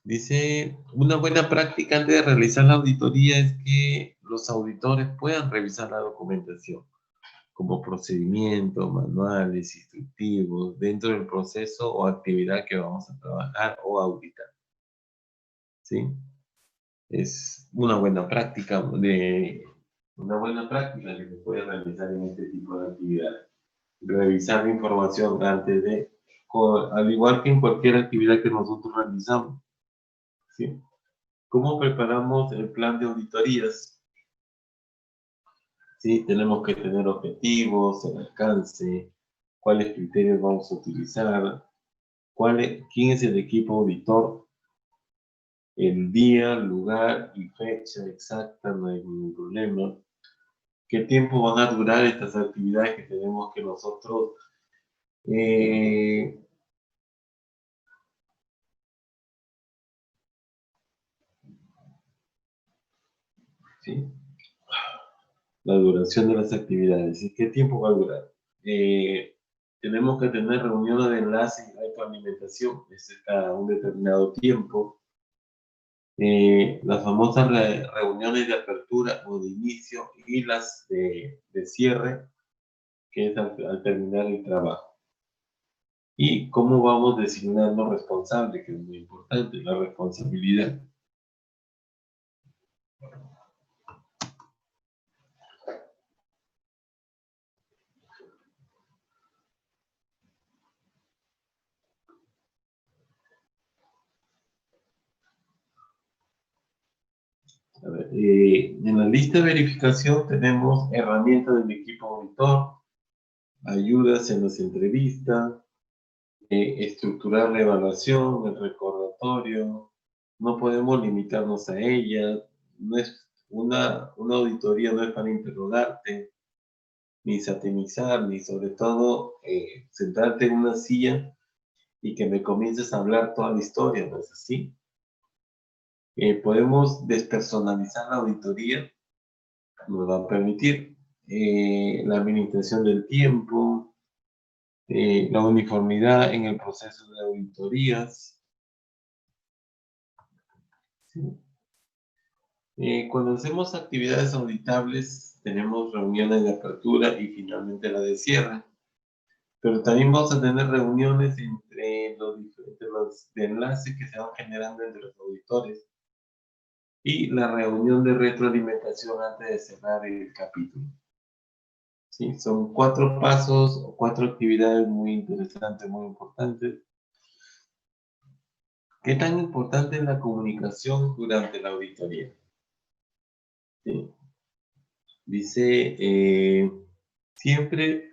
Dice, una buena práctica antes de realizar la auditoría es que los auditores puedan revisar la documentación, como procedimientos, manuales, instructivos, dentro del proceso o actividad que vamos a trabajar o auditar. ¿Sí? Es una buena práctica que se puede realizar en este tipo de actividades. Revisar la información antes de, al igual que en cualquier actividad que nosotros realizamos. ¿Sí? ¿Cómo preparamos el plan de auditorías? Sí, tenemos que tener objetivos, el alcance, cuáles criterios vamos a utilizar, quién es el equipo auditor, el día, lugar y fecha exacta, no hay ningún problema. ¿Qué tiempo van a durar estas actividades que tenemos que nosotros ¿sí? La duración de las actividades. ¿Y qué tiempo va a durar? Tenemos que tener reuniones de enlace y retroalimentación, es cada un determinado tiempo. Las famosas reuniones de apertura o de inicio y las de cierre, que es al terminar el trabajo. Y cómo vamos designando responsable, que es muy importante, la responsabilidad. A ver, en la lista de verificación tenemos herramientas del equipo auditor, ayudas en las entrevistas, estructurar la evaluación, el recordatorio. No podemos limitarnos a ella. No es una auditoría no es para interrogarte, ni satanizar, ni sobre todo sentarte en una silla y que me comiences a hablar toda la historia, ¿no es así? Podemos despersonalizar la auditoría, nos va a permitir la administración del tiempo, la uniformidad en el proceso de auditorías. ¿Sí? Cuando hacemos actividades auditables, tenemos reuniones de apertura y finalmente la de cierre. Pero también vamos a tener reuniones entre los diferentes de enlace que se van generando entre los auditores y la reunión de retroalimentación antes de cerrar el capítulo. ¿Sí? Son 4 pasos o 4 actividades muy interesantes, muy importantes. ¿Qué tan importante es la comunicación durante la auditoría? ¿Sí? Dice, siempre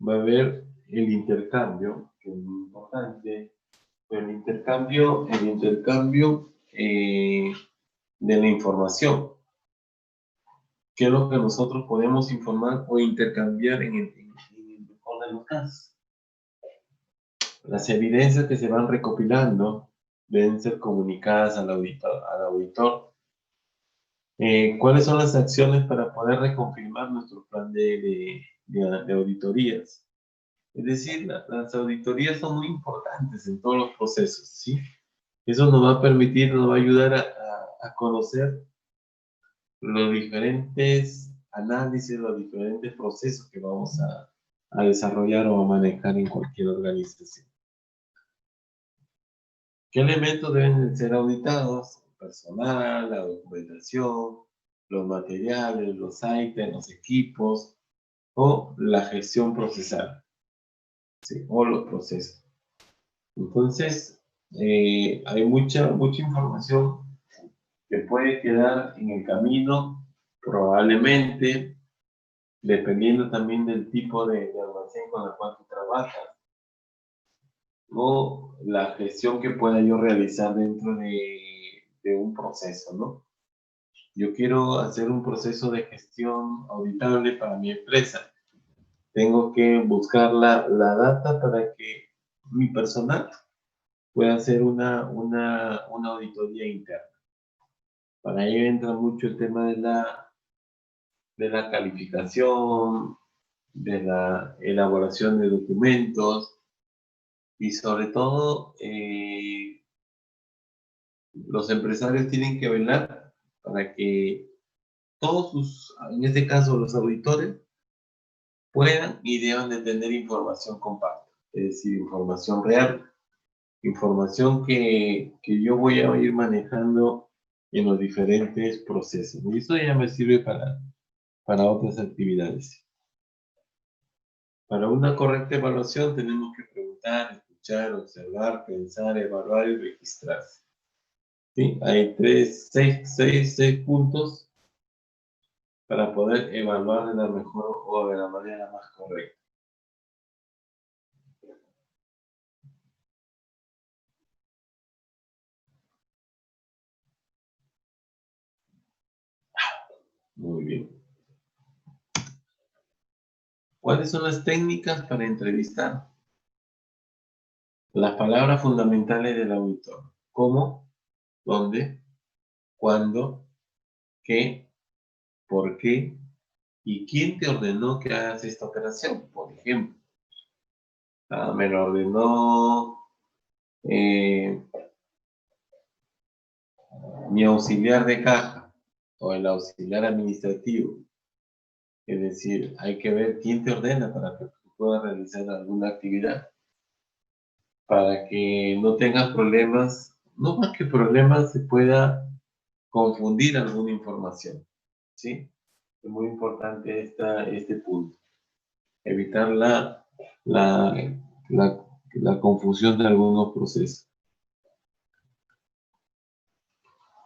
va a haber el intercambio, que es muy importante, pero el intercambio de la información, que es lo que nosotros podemos informar o intercambiar en el mejor de los casos. Las evidencias que se van recopilando deben ser comunicadas al auditor. ¿Cuáles son las acciones para poder reconfirmar nuestro plan de auditorías? Es decir, las auditorías son muy importantes en todos los procesos, ¿sí? Eso nos va a permitir, nos va a ayudar a conocer los diferentes análisis, los diferentes procesos que vamos a desarrollar o a manejar en cualquier organización. ¿Qué elementos deben de ser auditados? El personal, la documentación, los materiales, los ítems, los equipos o la gestión procesal, ¿sí? O los procesos. Entonces, hay mucha información que puede quedar en el camino, probablemente, dependiendo también del tipo de almacén con el cual tú trabajas, o la gestión que pueda yo realizar dentro de un proceso, ¿no? Yo quiero hacer un proceso de gestión auditable para mi empresa. Tengo que buscar la data para que mi personal pueda hacer una auditoría interna. Para ello entra mucho el tema de la calificación, de la elaboración de documentos y sobre todo los empresarios tienen que velar para que todos sus, en este caso los auditores, puedan y deban de tener información compacta, es decir, información real, información que yo voy a ir manejando en los diferentes procesos. Y eso ya me sirve para otras actividades. Para una correcta evaluación tenemos que preguntar, escuchar, observar, pensar, evaluar y registrarse. ¿Sí? Hay seis puntos para poder evaluar de la mejor o de la manera más correcta. Muy bien. ¿Cuáles son las técnicas para entrevistar? Las palabras fundamentales del auditor. ¿Cómo? ¿Dónde? ¿Cuándo? ¿Qué? ¿Por qué? ¿Y quién te ordenó que hagas esta operación? Por ejemplo, me lo ordenó mi auxiliar de caja o el auxiliar administrativo. Es decir, hay que ver quién te ordena para que tú puedas realizar alguna actividad. Para que no tengas problemas, no más que problemas, se pueda confundir alguna información. ¿Sí? Es muy importante este punto. Evitar la confusión de algunos procesos.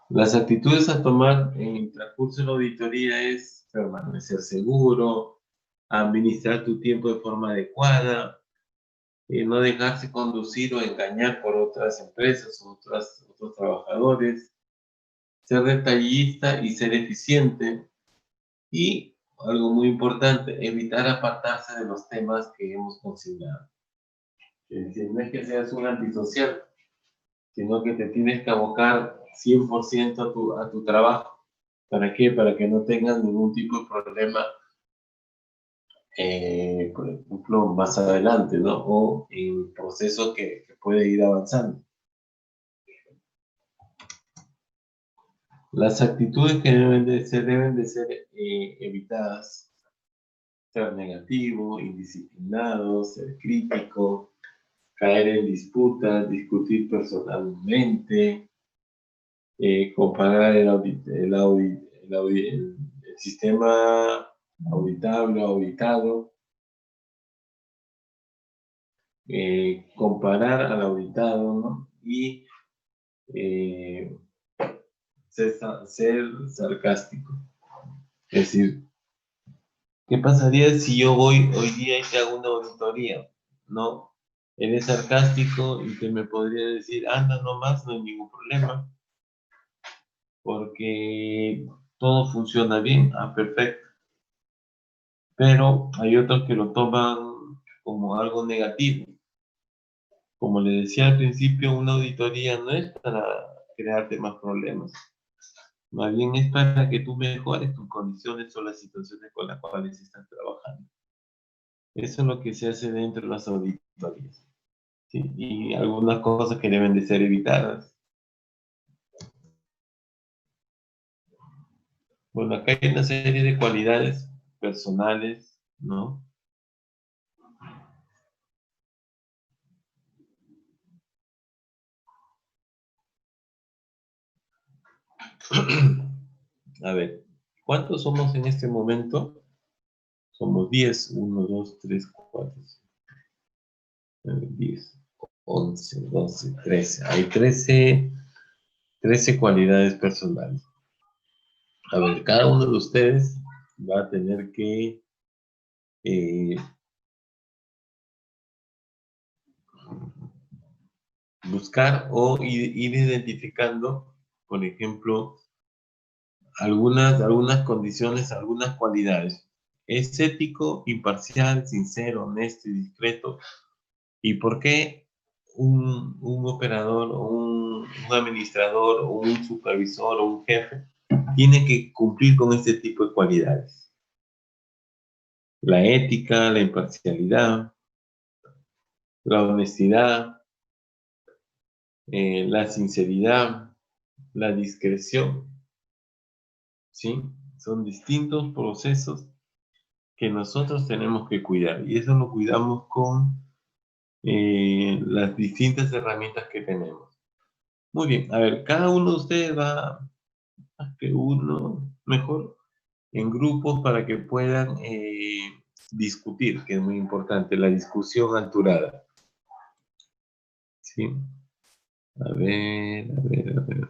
Las actitudes a tomar en el transcurso de la auditoría es permanecer seguro, administrar tu tiempo de forma adecuada, no dejarse conducir o engañar por otras empresas o otros trabajadores, ser detallista y ser eficiente, y algo muy importante, evitar apartarse de los temas que hemos consignado. Es decir, no es que seas un antisocial, sino que te tienes que abocar 100% a tu trabajo. ¿Para qué? Para que no tengas ningún tipo de problema, por ejemplo, más adelante, ¿no? O en el proceso que puede ir avanzando. Las actitudes que deben de ser evitadas: ser negativo, indisciplinado, ser crítico, caer en disputas, discutir personalmente, comparar el sistema auditable o auditado, comparar al auditado, ¿no? Y ser sarcástico. Es decir, ¿qué pasaría si yo voy hoy día y te hago una auditoría? No, eres sarcástico y te me podría decir, anda nomás, no hay ningún problema, porque todo funciona bien, perfecto. Pero hay otros que lo toman como algo negativo. Como le decía al principio, una auditoría no es para crearte más problemas. Más bien es para que tú mejores tus condiciones o las situaciones con las cuales estás trabajando. Eso es lo que se hace dentro de las auditorías. ¿Sí? Y algunas cosas que deben de ser evitadas. Bueno, acá hay una serie de cualidades personales, ¿no? A ver, ¿cuántos somos en este momento? Somos 10. 1, 2, 3, 4, 10, 11, 12, 13. Hay 13 cualidades personales. A ver, cada uno de ustedes va a tener que buscar o ir identificando, por ejemplo, algunas condiciones, algunas cualidades. Es ético, imparcial, sincero, honesto y discreto. ¿Y por qué un operador o un administrador o un supervisor o un jefe tiene que cumplir con este tipo de cualidades? La ética, la imparcialidad, la honestidad, la sinceridad, la discreción, ¿sí? Son distintos procesos que nosotros tenemos que cuidar. Y eso lo cuidamos con las distintas herramientas que tenemos. Muy bien, a ver, cada uno de ustedes va, más que uno, mejor, en grupos para que puedan discutir, que es muy importante, la discusión alturada. ¿Sí? A ver, a ver, a ver.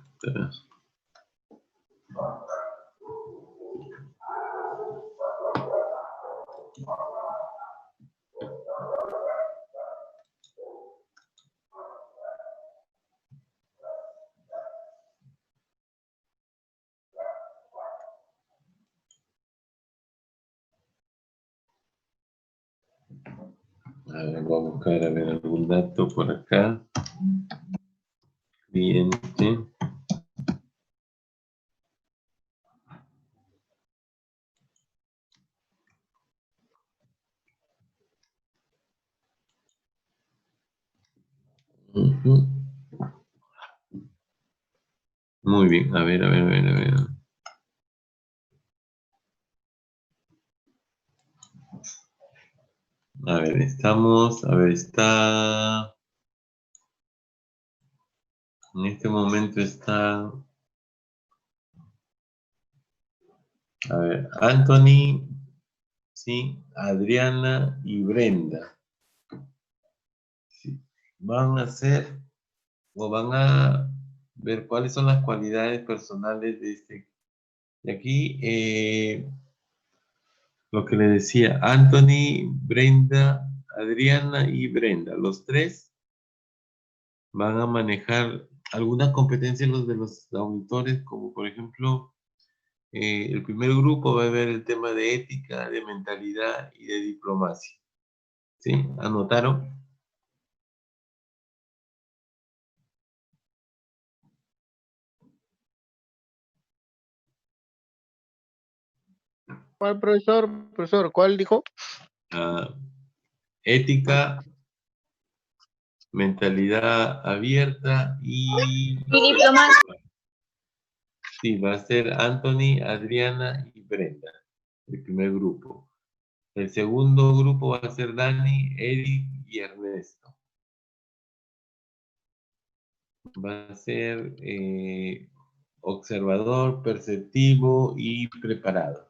A ver, voy a buscar a ver algún dato por acá. Cliente. Ujú. Muy bien, a ver, a ver, a ver, a ver. A ver, estamos, a ver, está, en este momento está, a ver, Anthony, sí, Adriana y Brenda. Sí, van a hacer, o van a ver cuáles son las cualidades personales de este. Y aquí, lo que le decía, Anthony, Brenda, Adriana y Brenda, los tres van a manejar algunas competencias los de los auditores, como por ejemplo, el primer grupo va a ver el tema de ética, de mentalidad y de diplomacia. ¿Sí? ¿Anotaron? ¿Cuál profesor? Profesor, ¿cuál dijo? Ah, ética, mentalidad abierta y... Y diplomacia. Sí, va a ser Anthony, Adriana y Brenda, el primer grupo. El segundo grupo va a ser Dani, Eric y Ernesto. Va a ser observador, perceptivo y preparado.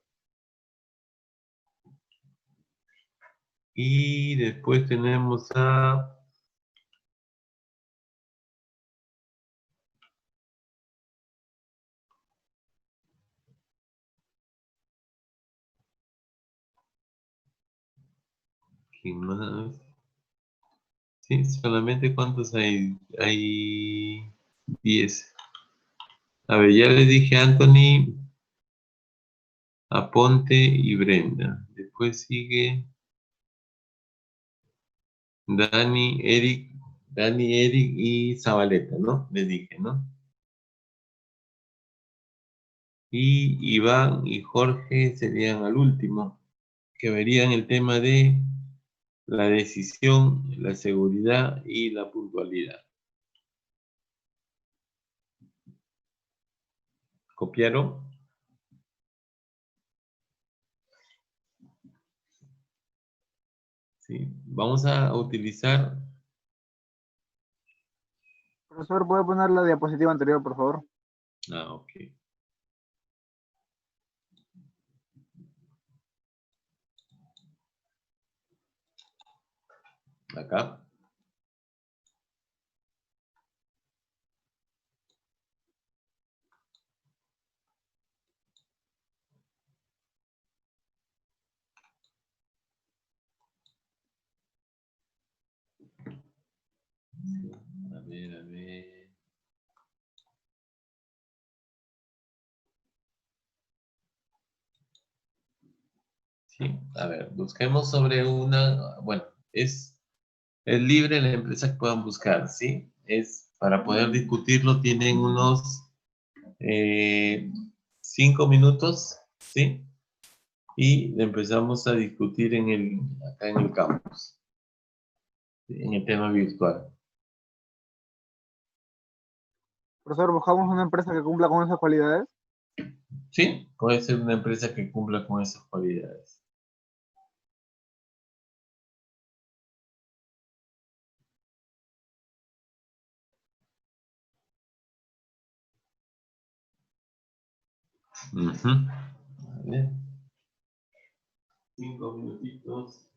Y después tenemos a... ¿Quién más? Sí, solamente ¿cuántos hay? Hay 10. A ver, ya les dije Anthony, Aponte y Brenda. Después sigue Dani, Eric y Zabaleta, ¿no? Les dije, ¿no? Y Iván y Jorge serían al último, que verían el tema de la decisión, la seguridad y la puntualidad. ¿Copiaron? Sí. Vamos a utilizar... Profesor, ¿puede poner la diapositiva anterior, por favor? Ah, ok. Acá. A ver, a ver. Sí, a ver, busquemos sobre una, bueno, es libre la empresa que puedan buscar, ¿sí? Es, para poder discutirlo tienen unos 5 minutos, ¿sí? Y empezamos a discutir acá en el campus, en el tema virtual. Profesor, buscamos una empresa que cumpla con esas cualidades. Sí, puede ser una empresa que cumpla con esas cualidades. Ujú. Vale. 5 minutitos.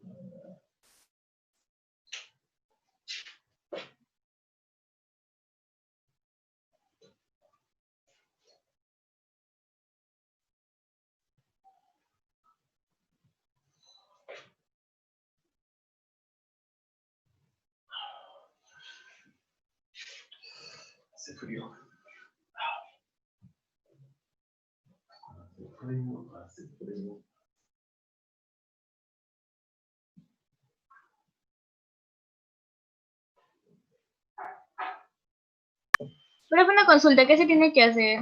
Hace frío. Hace frío, hace frío. Pero una consulta, ¿qué se tiene que hacer?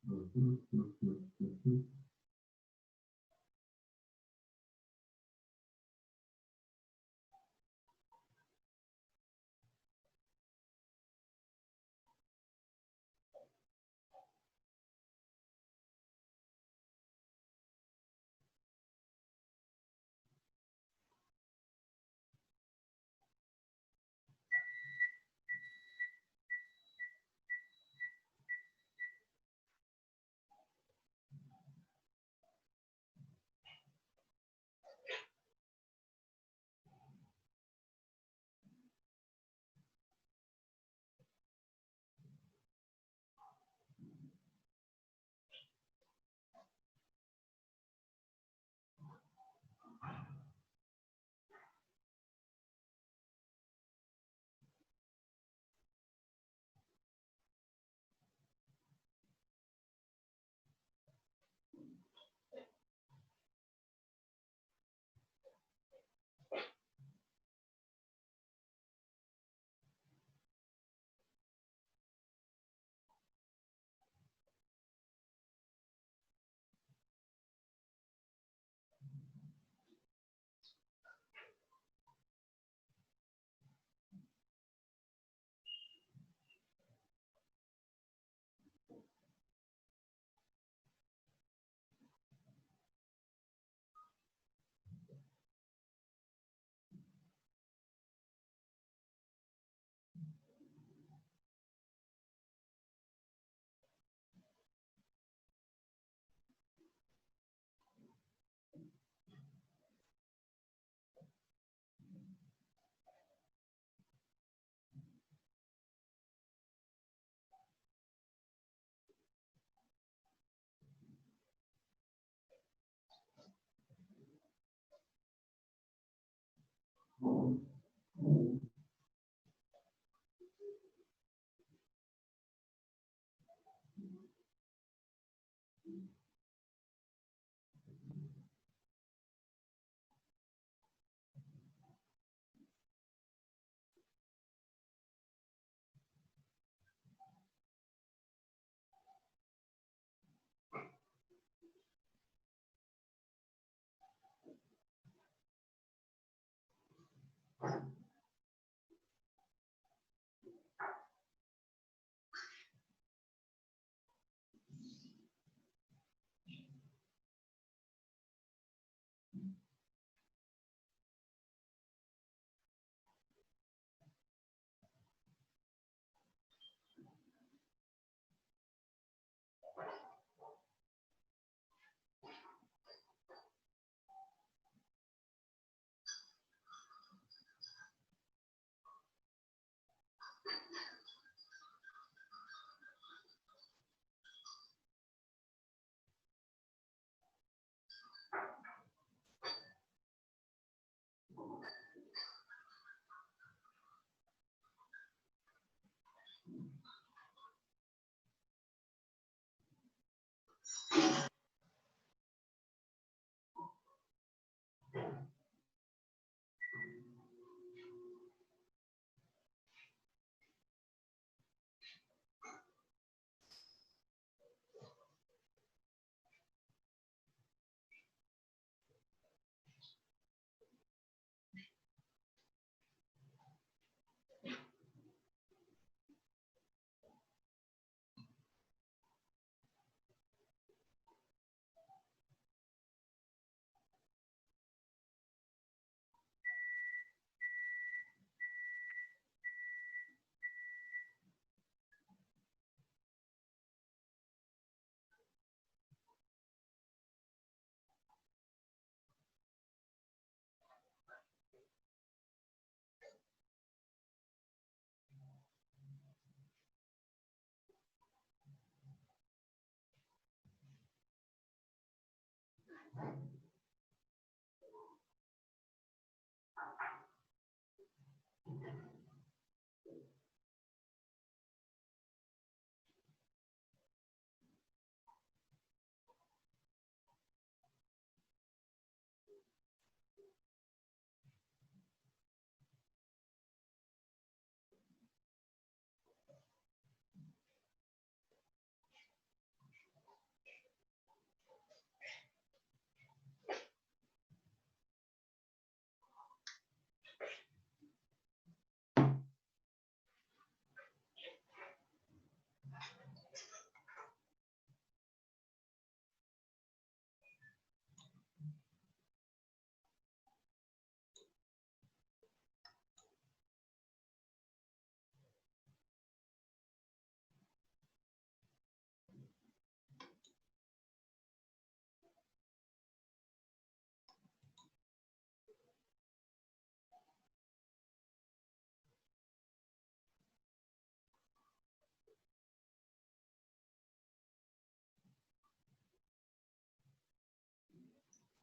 Ujú, ujú, ujú.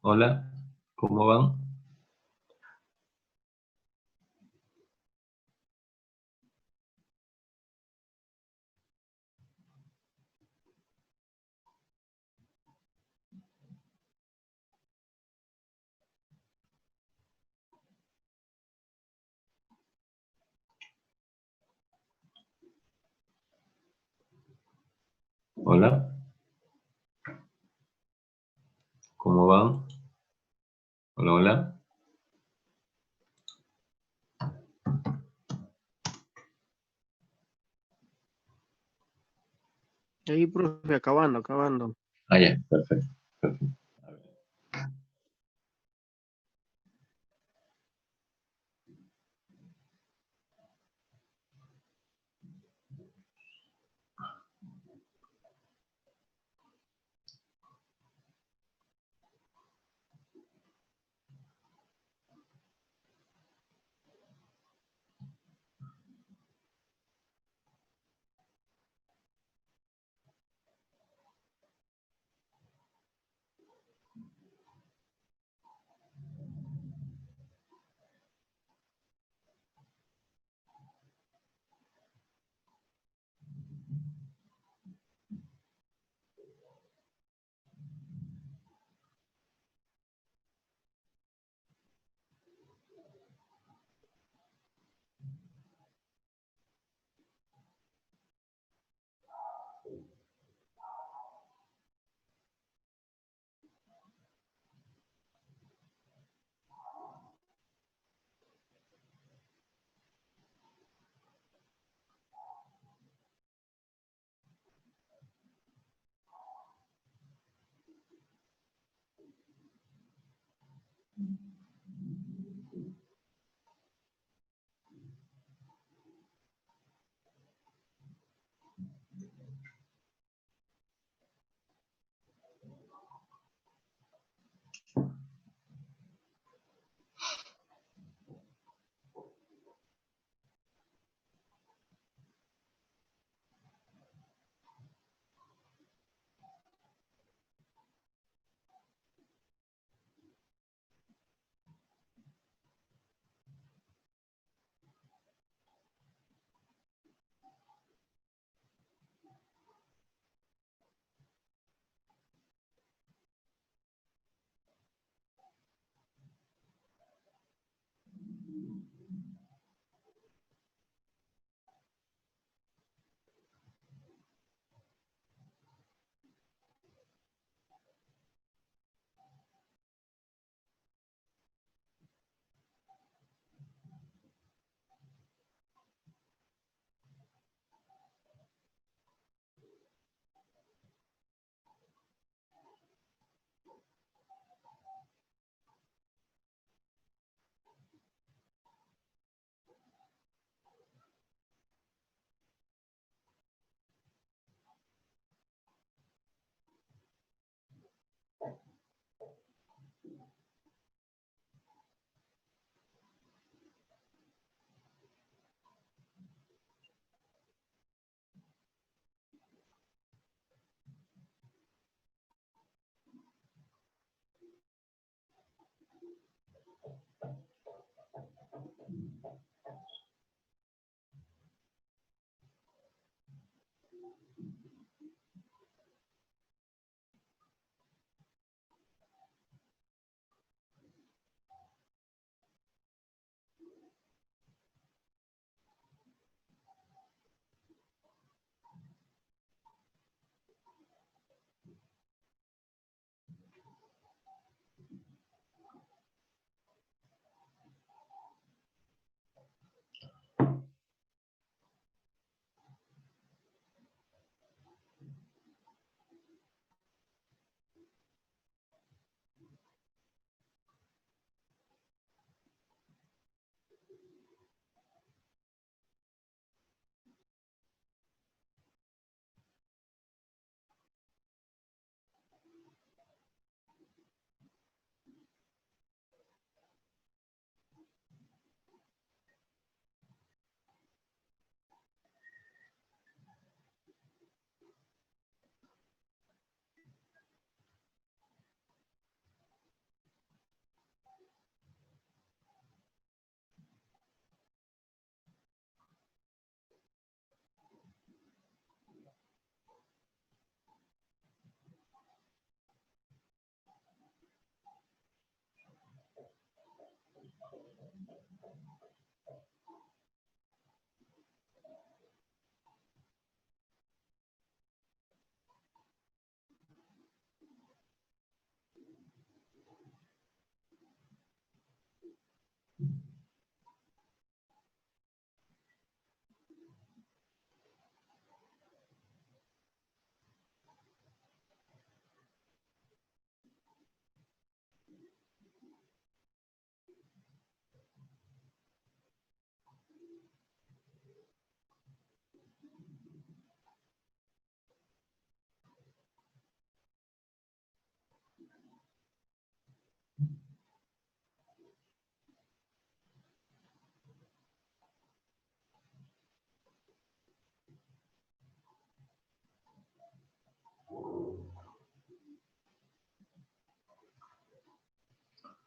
Hola, ¿cómo van? Hola, ¿cómo van? Hola, hola. Ahí, profe, acabando. Ah, ya, perfecto, perfecto. A ver.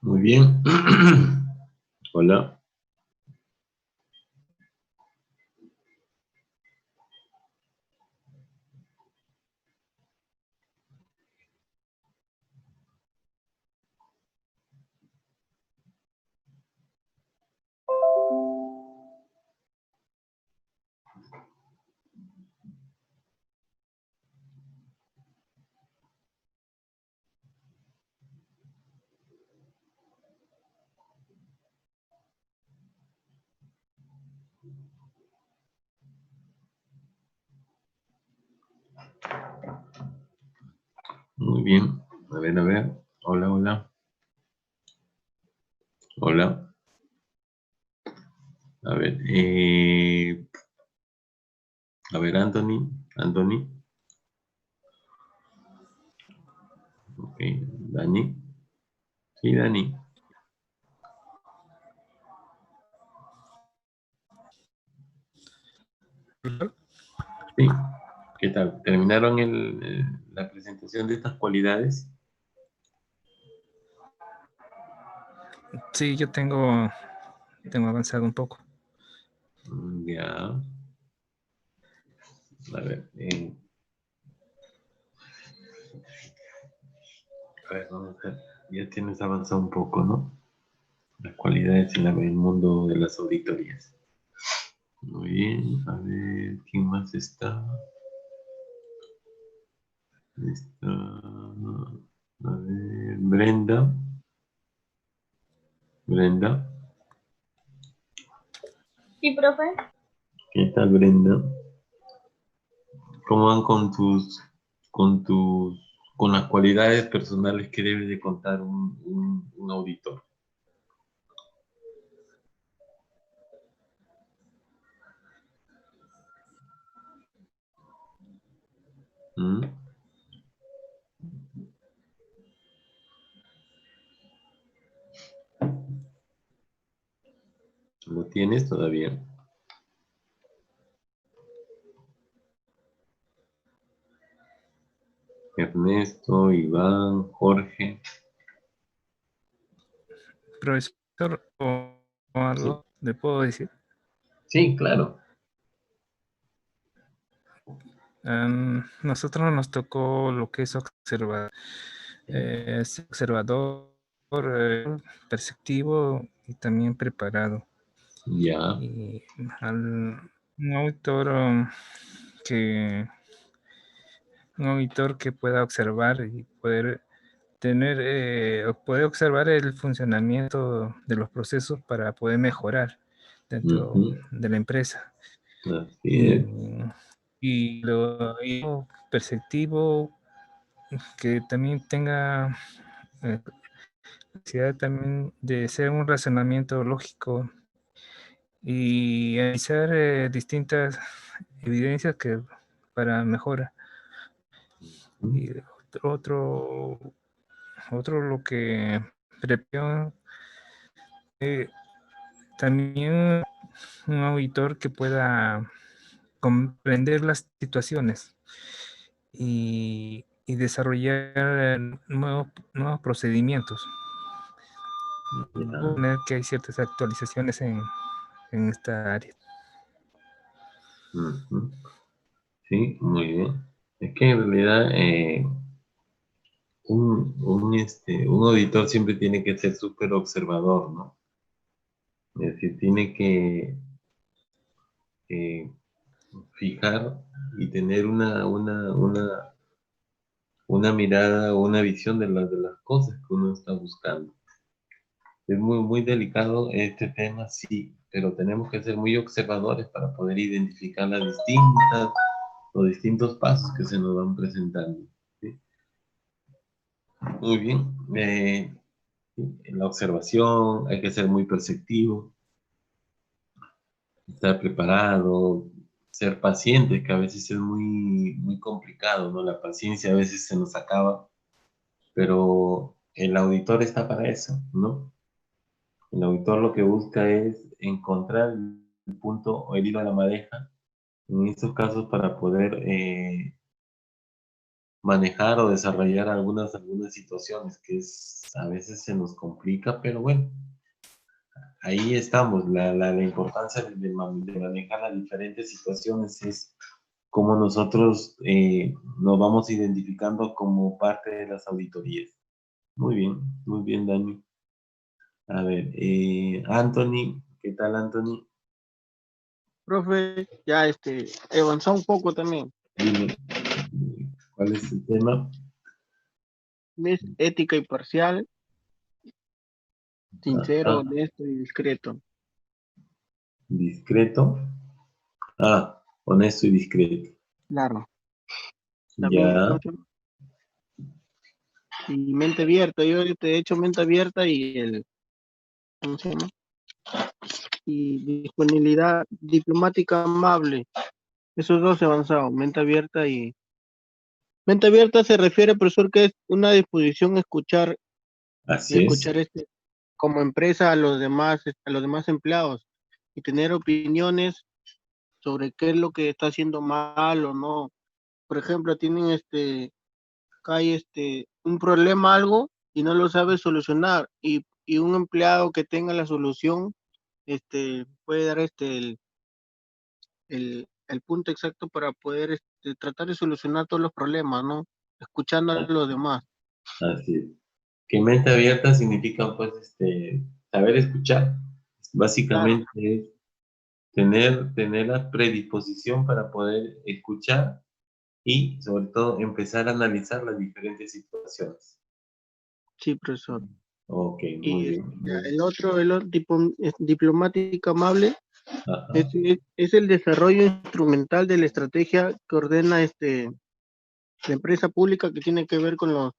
Muy bien. Hola. Muy bien. A ver, a ver. Hola, hola. Hola. A ver, Anthony. Anthony. Ok. Dani. Sí, Dani. Sí. ¿Qué tal? ¿Terminaron la presentación de estas cualidades? Sí, yo tengo avanzado un poco. Ya. A ver, vamos a ver. Ya tienes avanzado un poco, ¿no? Las cualidades en el mundo de las auditorías. Muy bien. A ver, ¿quién más está? Está. A ver, Brenda. Brenda. Sí, profe. ¿Qué tal, Brenda? ¿Cómo van con las cualidades personales que debe de contar un auditor? ¿Mm? ¿Lo tienes todavía? Ernesto, Iván, Jorge. Profesor, o Sí, algo le puedo decir. sí, claro. Nosotros nos tocó lo que es ser observador, perceptivo y también preparado. Ya. Y un auditor que pueda observar y poder puede observar el funcionamiento de los procesos para poder mejorar dentro Ujú. de la empresa. Así es. Y lo perceptivo, que también tenga capacidad también de ser un razonamiento lógico y analizar distintas evidencias que para mejora. Y otro, otro lo que prepara también un auditor que pueda comprender las situaciones y desarrollar nuevos procedimientos. Ya. Poner que hay ciertas actualizaciones en esta área. Ujú. Sí, muy bien. Es que en realidad un auditor siempre tiene que ser súper observador, ¿no? Es decir, tiene que fijar y tener una mirada o una visión de las cosas que uno está buscando. Es muy delicado este tema, sí, pero tenemos que ser muy observadores para poder identificar los distintos pasos que se nos van presentando. ¿Sí? Muy bien. La observación, hay que ser muy perceptivo, estar preparado, ser paciente, que a veces es muy complicado, ¿no? La paciencia a veces se nos acaba, pero el auditor está para eso, ¿no? El auditor lo que busca es encontrar el punto o el hilo de la madeja, en estos casos para poder manejar o desarrollar algunas situaciones que a veces se nos complica, pero bueno, ahí estamos. La importancia de manejar las diferentes situaciones es cómo nosotros nos vamos identificando como parte de las auditorías. Muy bien, Dani. A ver, Anthony, ¿qué tal, Anthony? Profe, ya avanzó un poco también. Dime, ¿cuál es el tema? Es ética y parcial, sincero, Ah, honesto y discreto. discreto. Ah, honesto y discreto. Claro. También, Ya, y mente abierta. Yo te he hecho mente abierta ¿cómo se llama? Y disponibilidad diplomática amable. Esos dos he avanzado, mente abierta y... Mente abierta se refiere, profesor, que es una disposición a así es. como empresa a los demás empleados y tener opiniones sobre qué es lo que está haciendo mal o no. Por ejemplo, tienen hay un problema, algo, y no lo sabe solucionar, y un empleado que tenga la solución, puede dar el punto exacto para poder tratar de solucionar todos los problemas, ¿no? Escuchando a los demás. Así es. Que mente abierta significa, pues, saber escuchar. Claro, Básicamente es tener la predisposición para poder escuchar y, sobre todo, empezar a analizar las diferentes situaciones. sí, profesor. Ok, muy Y bien. el otro tipo es diplomática amable, Ajá. es el desarrollo instrumental de la estrategia que ordena la empresa pública, que tiene que ver con los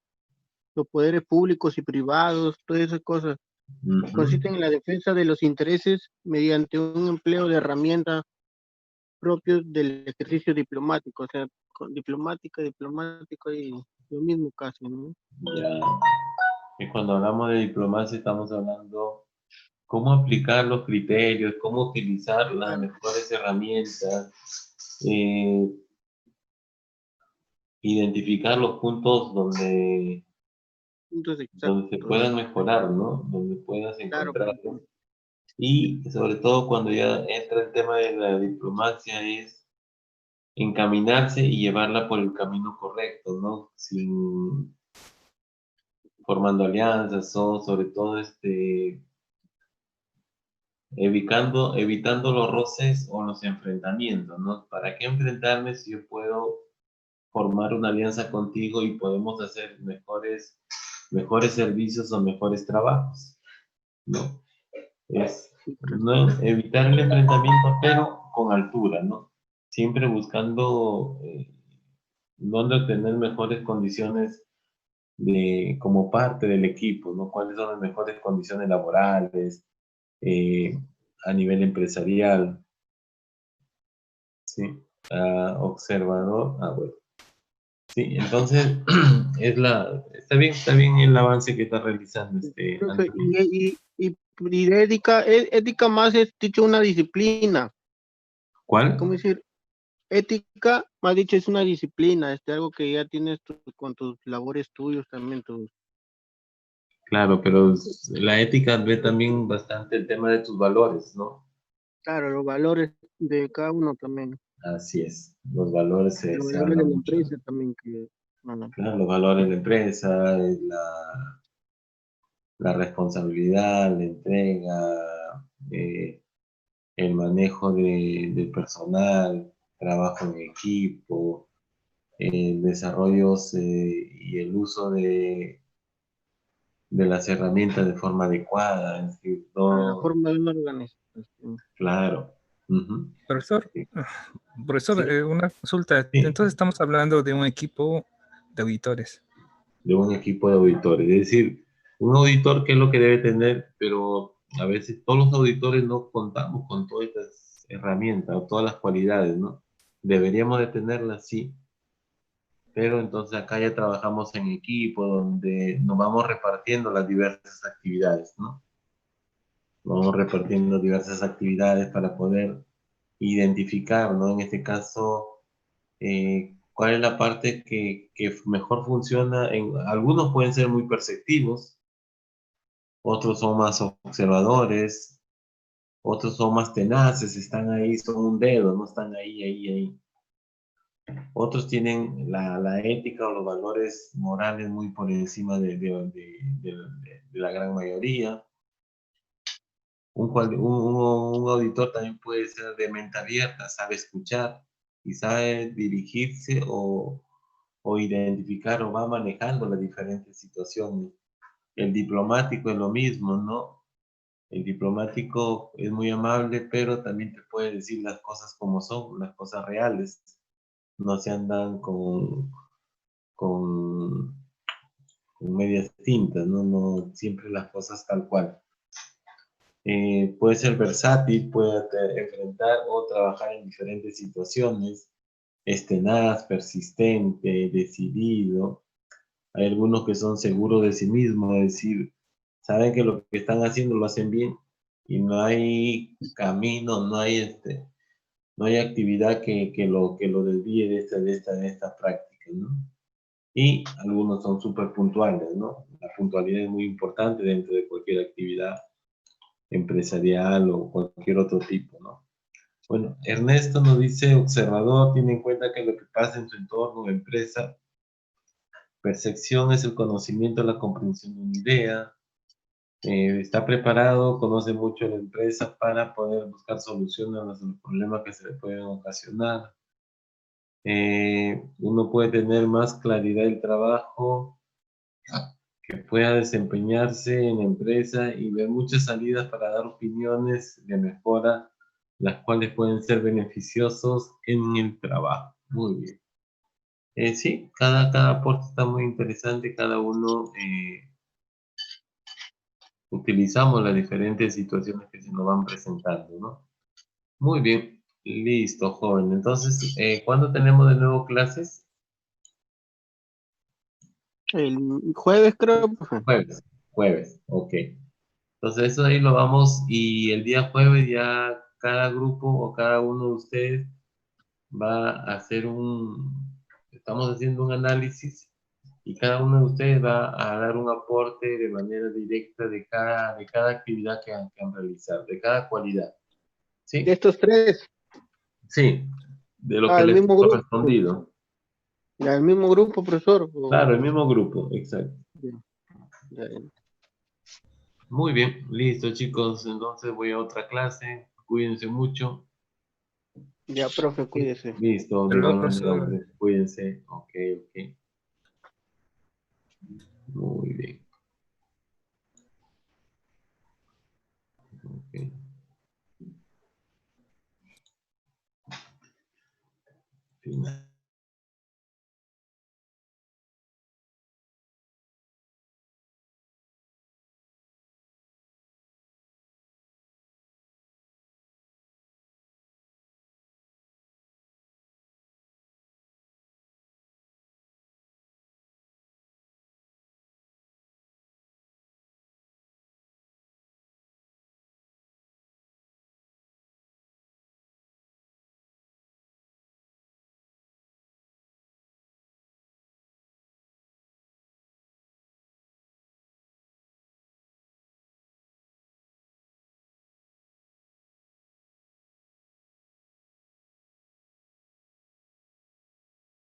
poderes públicos y privados, todas esas cosas. Ujú. Consisten en la defensa de los intereses mediante un empleo de herramientas propios del ejercicio diplomático, o sea, con diplomático y lo mismo casi, ¿no? Ya. Y cuando hablamos de diplomacia estamos hablando cómo aplicar los criterios, cómo utilizar las Claro, mejores herramientas, eh, identificar los puntos puntos donde se exactos, puedan mejorar, ¿no? Donde puedas claro, encontrar. Y sobre todo cuando ya entra el tema de la diplomacia es encaminarse y llevarla por el camino correcto, ¿no? Sin formando alianzas o sobre todo evitando los roces o los enfrentamientos, ¿no? ¿Para qué enfrentarme si yo puedo formar una alianza contigo y podemos hacer mejores servicios o mejores trabajos, ¿no? Es sí, no evitar el enfrentamiento, pero con altura, ¿no? Siempre buscando dónde obtener mejores condiciones como parte del equipo, ¿no? ¿Cuáles son las mejores condiciones laborales eh, a nivel empresarial? Sí. Observador. Bueno. Sí, entonces está bien el avance que está realizando profe, Anthony. y de ética más es dicho una disciplina, ¿cómo ¿Cuál? decir? Ética, más dicho, es una disciplina, algo que ya tienes con tus labores tuyos también, Claro, pero la ética ve también bastante el tema de tus valores, ¿no? claro, los valores de cada uno también, Así es, los valores los se valores habla de la mucho, empresa ¿no? también, que, bueno, Claro, los valores de la empresa, la responsabilidad, la entrega, el manejo del personal, trabajo en equipo, desarrollos y el uso de las herramientas de forma adecuada, es decir, A la todo, forma de una organización. claro. Ujú. Profesor, Sí, profesor, sí, una consulta. sí, Entonces estamos hablando de un equipo de auditores. de un equipo de auditores. Es decir, un auditor, ¿qué es lo que debe tener? Pero a veces todos los auditores no contamos con todas estas herramientas o todas las cualidades, ¿no? Deberíamos de tenerlas, sí, pero entonces acá ya trabajamos en equipo, donde nos vamos repartiendo las diversas actividades, ¿no? Vamos repartiendo diversas actividades para poder identificar, ¿no? En este caso, cuál es la parte que mejor funciona. Algunos pueden ser muy perceptivos, otros son más observadores, otros son más tenaces, están ahí, son un dedo, no están ahí, ahí, ahí. Otros tienen la ética o los valores morales muy por encima de la gran mayoría. Un auditor también puede ser de mente abierta, sabe escuchar y sabe dirigirse o identificar o va manejando las diferentes situaciones. El diplomático es lo mismo, ¿no? El diplomático es muy amable, pero también te puede decir las cosas como son, las cosas reales. No se andan con, con medias tintas, ¿no? No siempre las cosas tal cual. Puede ser versátil, puede enfrentar o trabajar en diferentes situaciones, es tenaz, persistente, decidido. Hay algunos que son seguros de sí mismos, es decir, saben que lo que están haciendo lo hacen bien y no hay camino, no hay actividad que lo desvíe de esta práctica, ¿no? Y algunos son súper puntuales, ¿no? La puntualidad es muy importante dentro de cualquier actividad empresarial o cualquier otro tipo, ¿no? Bueno, Ernesto nos dice, observador, tiene en cuenta que lo que pasa en su entorno o empresa, percepción es el conocimiento, la comprensión de una idea, está preparado, conoce mucho la empresa para poder buscar soluciones a los problemas que se le pueden ocasionar. Uno puede tener más claridad del trabajo, que pueda desempeñarse en la empresa y ver muchas salidas para dar opiniones de mejora, las cuales pueden ser beneficiosos en el trabajo. Muy bien. Sí, cada aporte está muy interesante, cada uno utilizamos las diferentes situaciones que se nos van presentando, ¿no? Muy bien, listo, joven. Entonces, ¿cuándo tenemos de nuevo clases? El jueves creo, profe. Jueves, jueves, ok. Entonces eso ahí lo vamos y el día jueves ya cada grupo o cada uno de ustedes va a hacer estamos haciendo un análisis y cada uno de ustedes va a dar un aporte de manera directa de cada actividad que han realizado, de cada cualidad. De ¿Sí? estos tres, Sí, de lo que el les ha mismo grupo. correspondido. Ya, el mismo grupo, profesor. Claro, el mismo grupo, exacto. Ya, ya, ya. Muy bien, listo chicos, entonces voy a otra clase, cuídense mucho. Ya, profe, cuídese. Listo, Hasta de luego, igual manera, profesor. hombre, cuídense. Ok, ok. Muy bien. Ok. Final.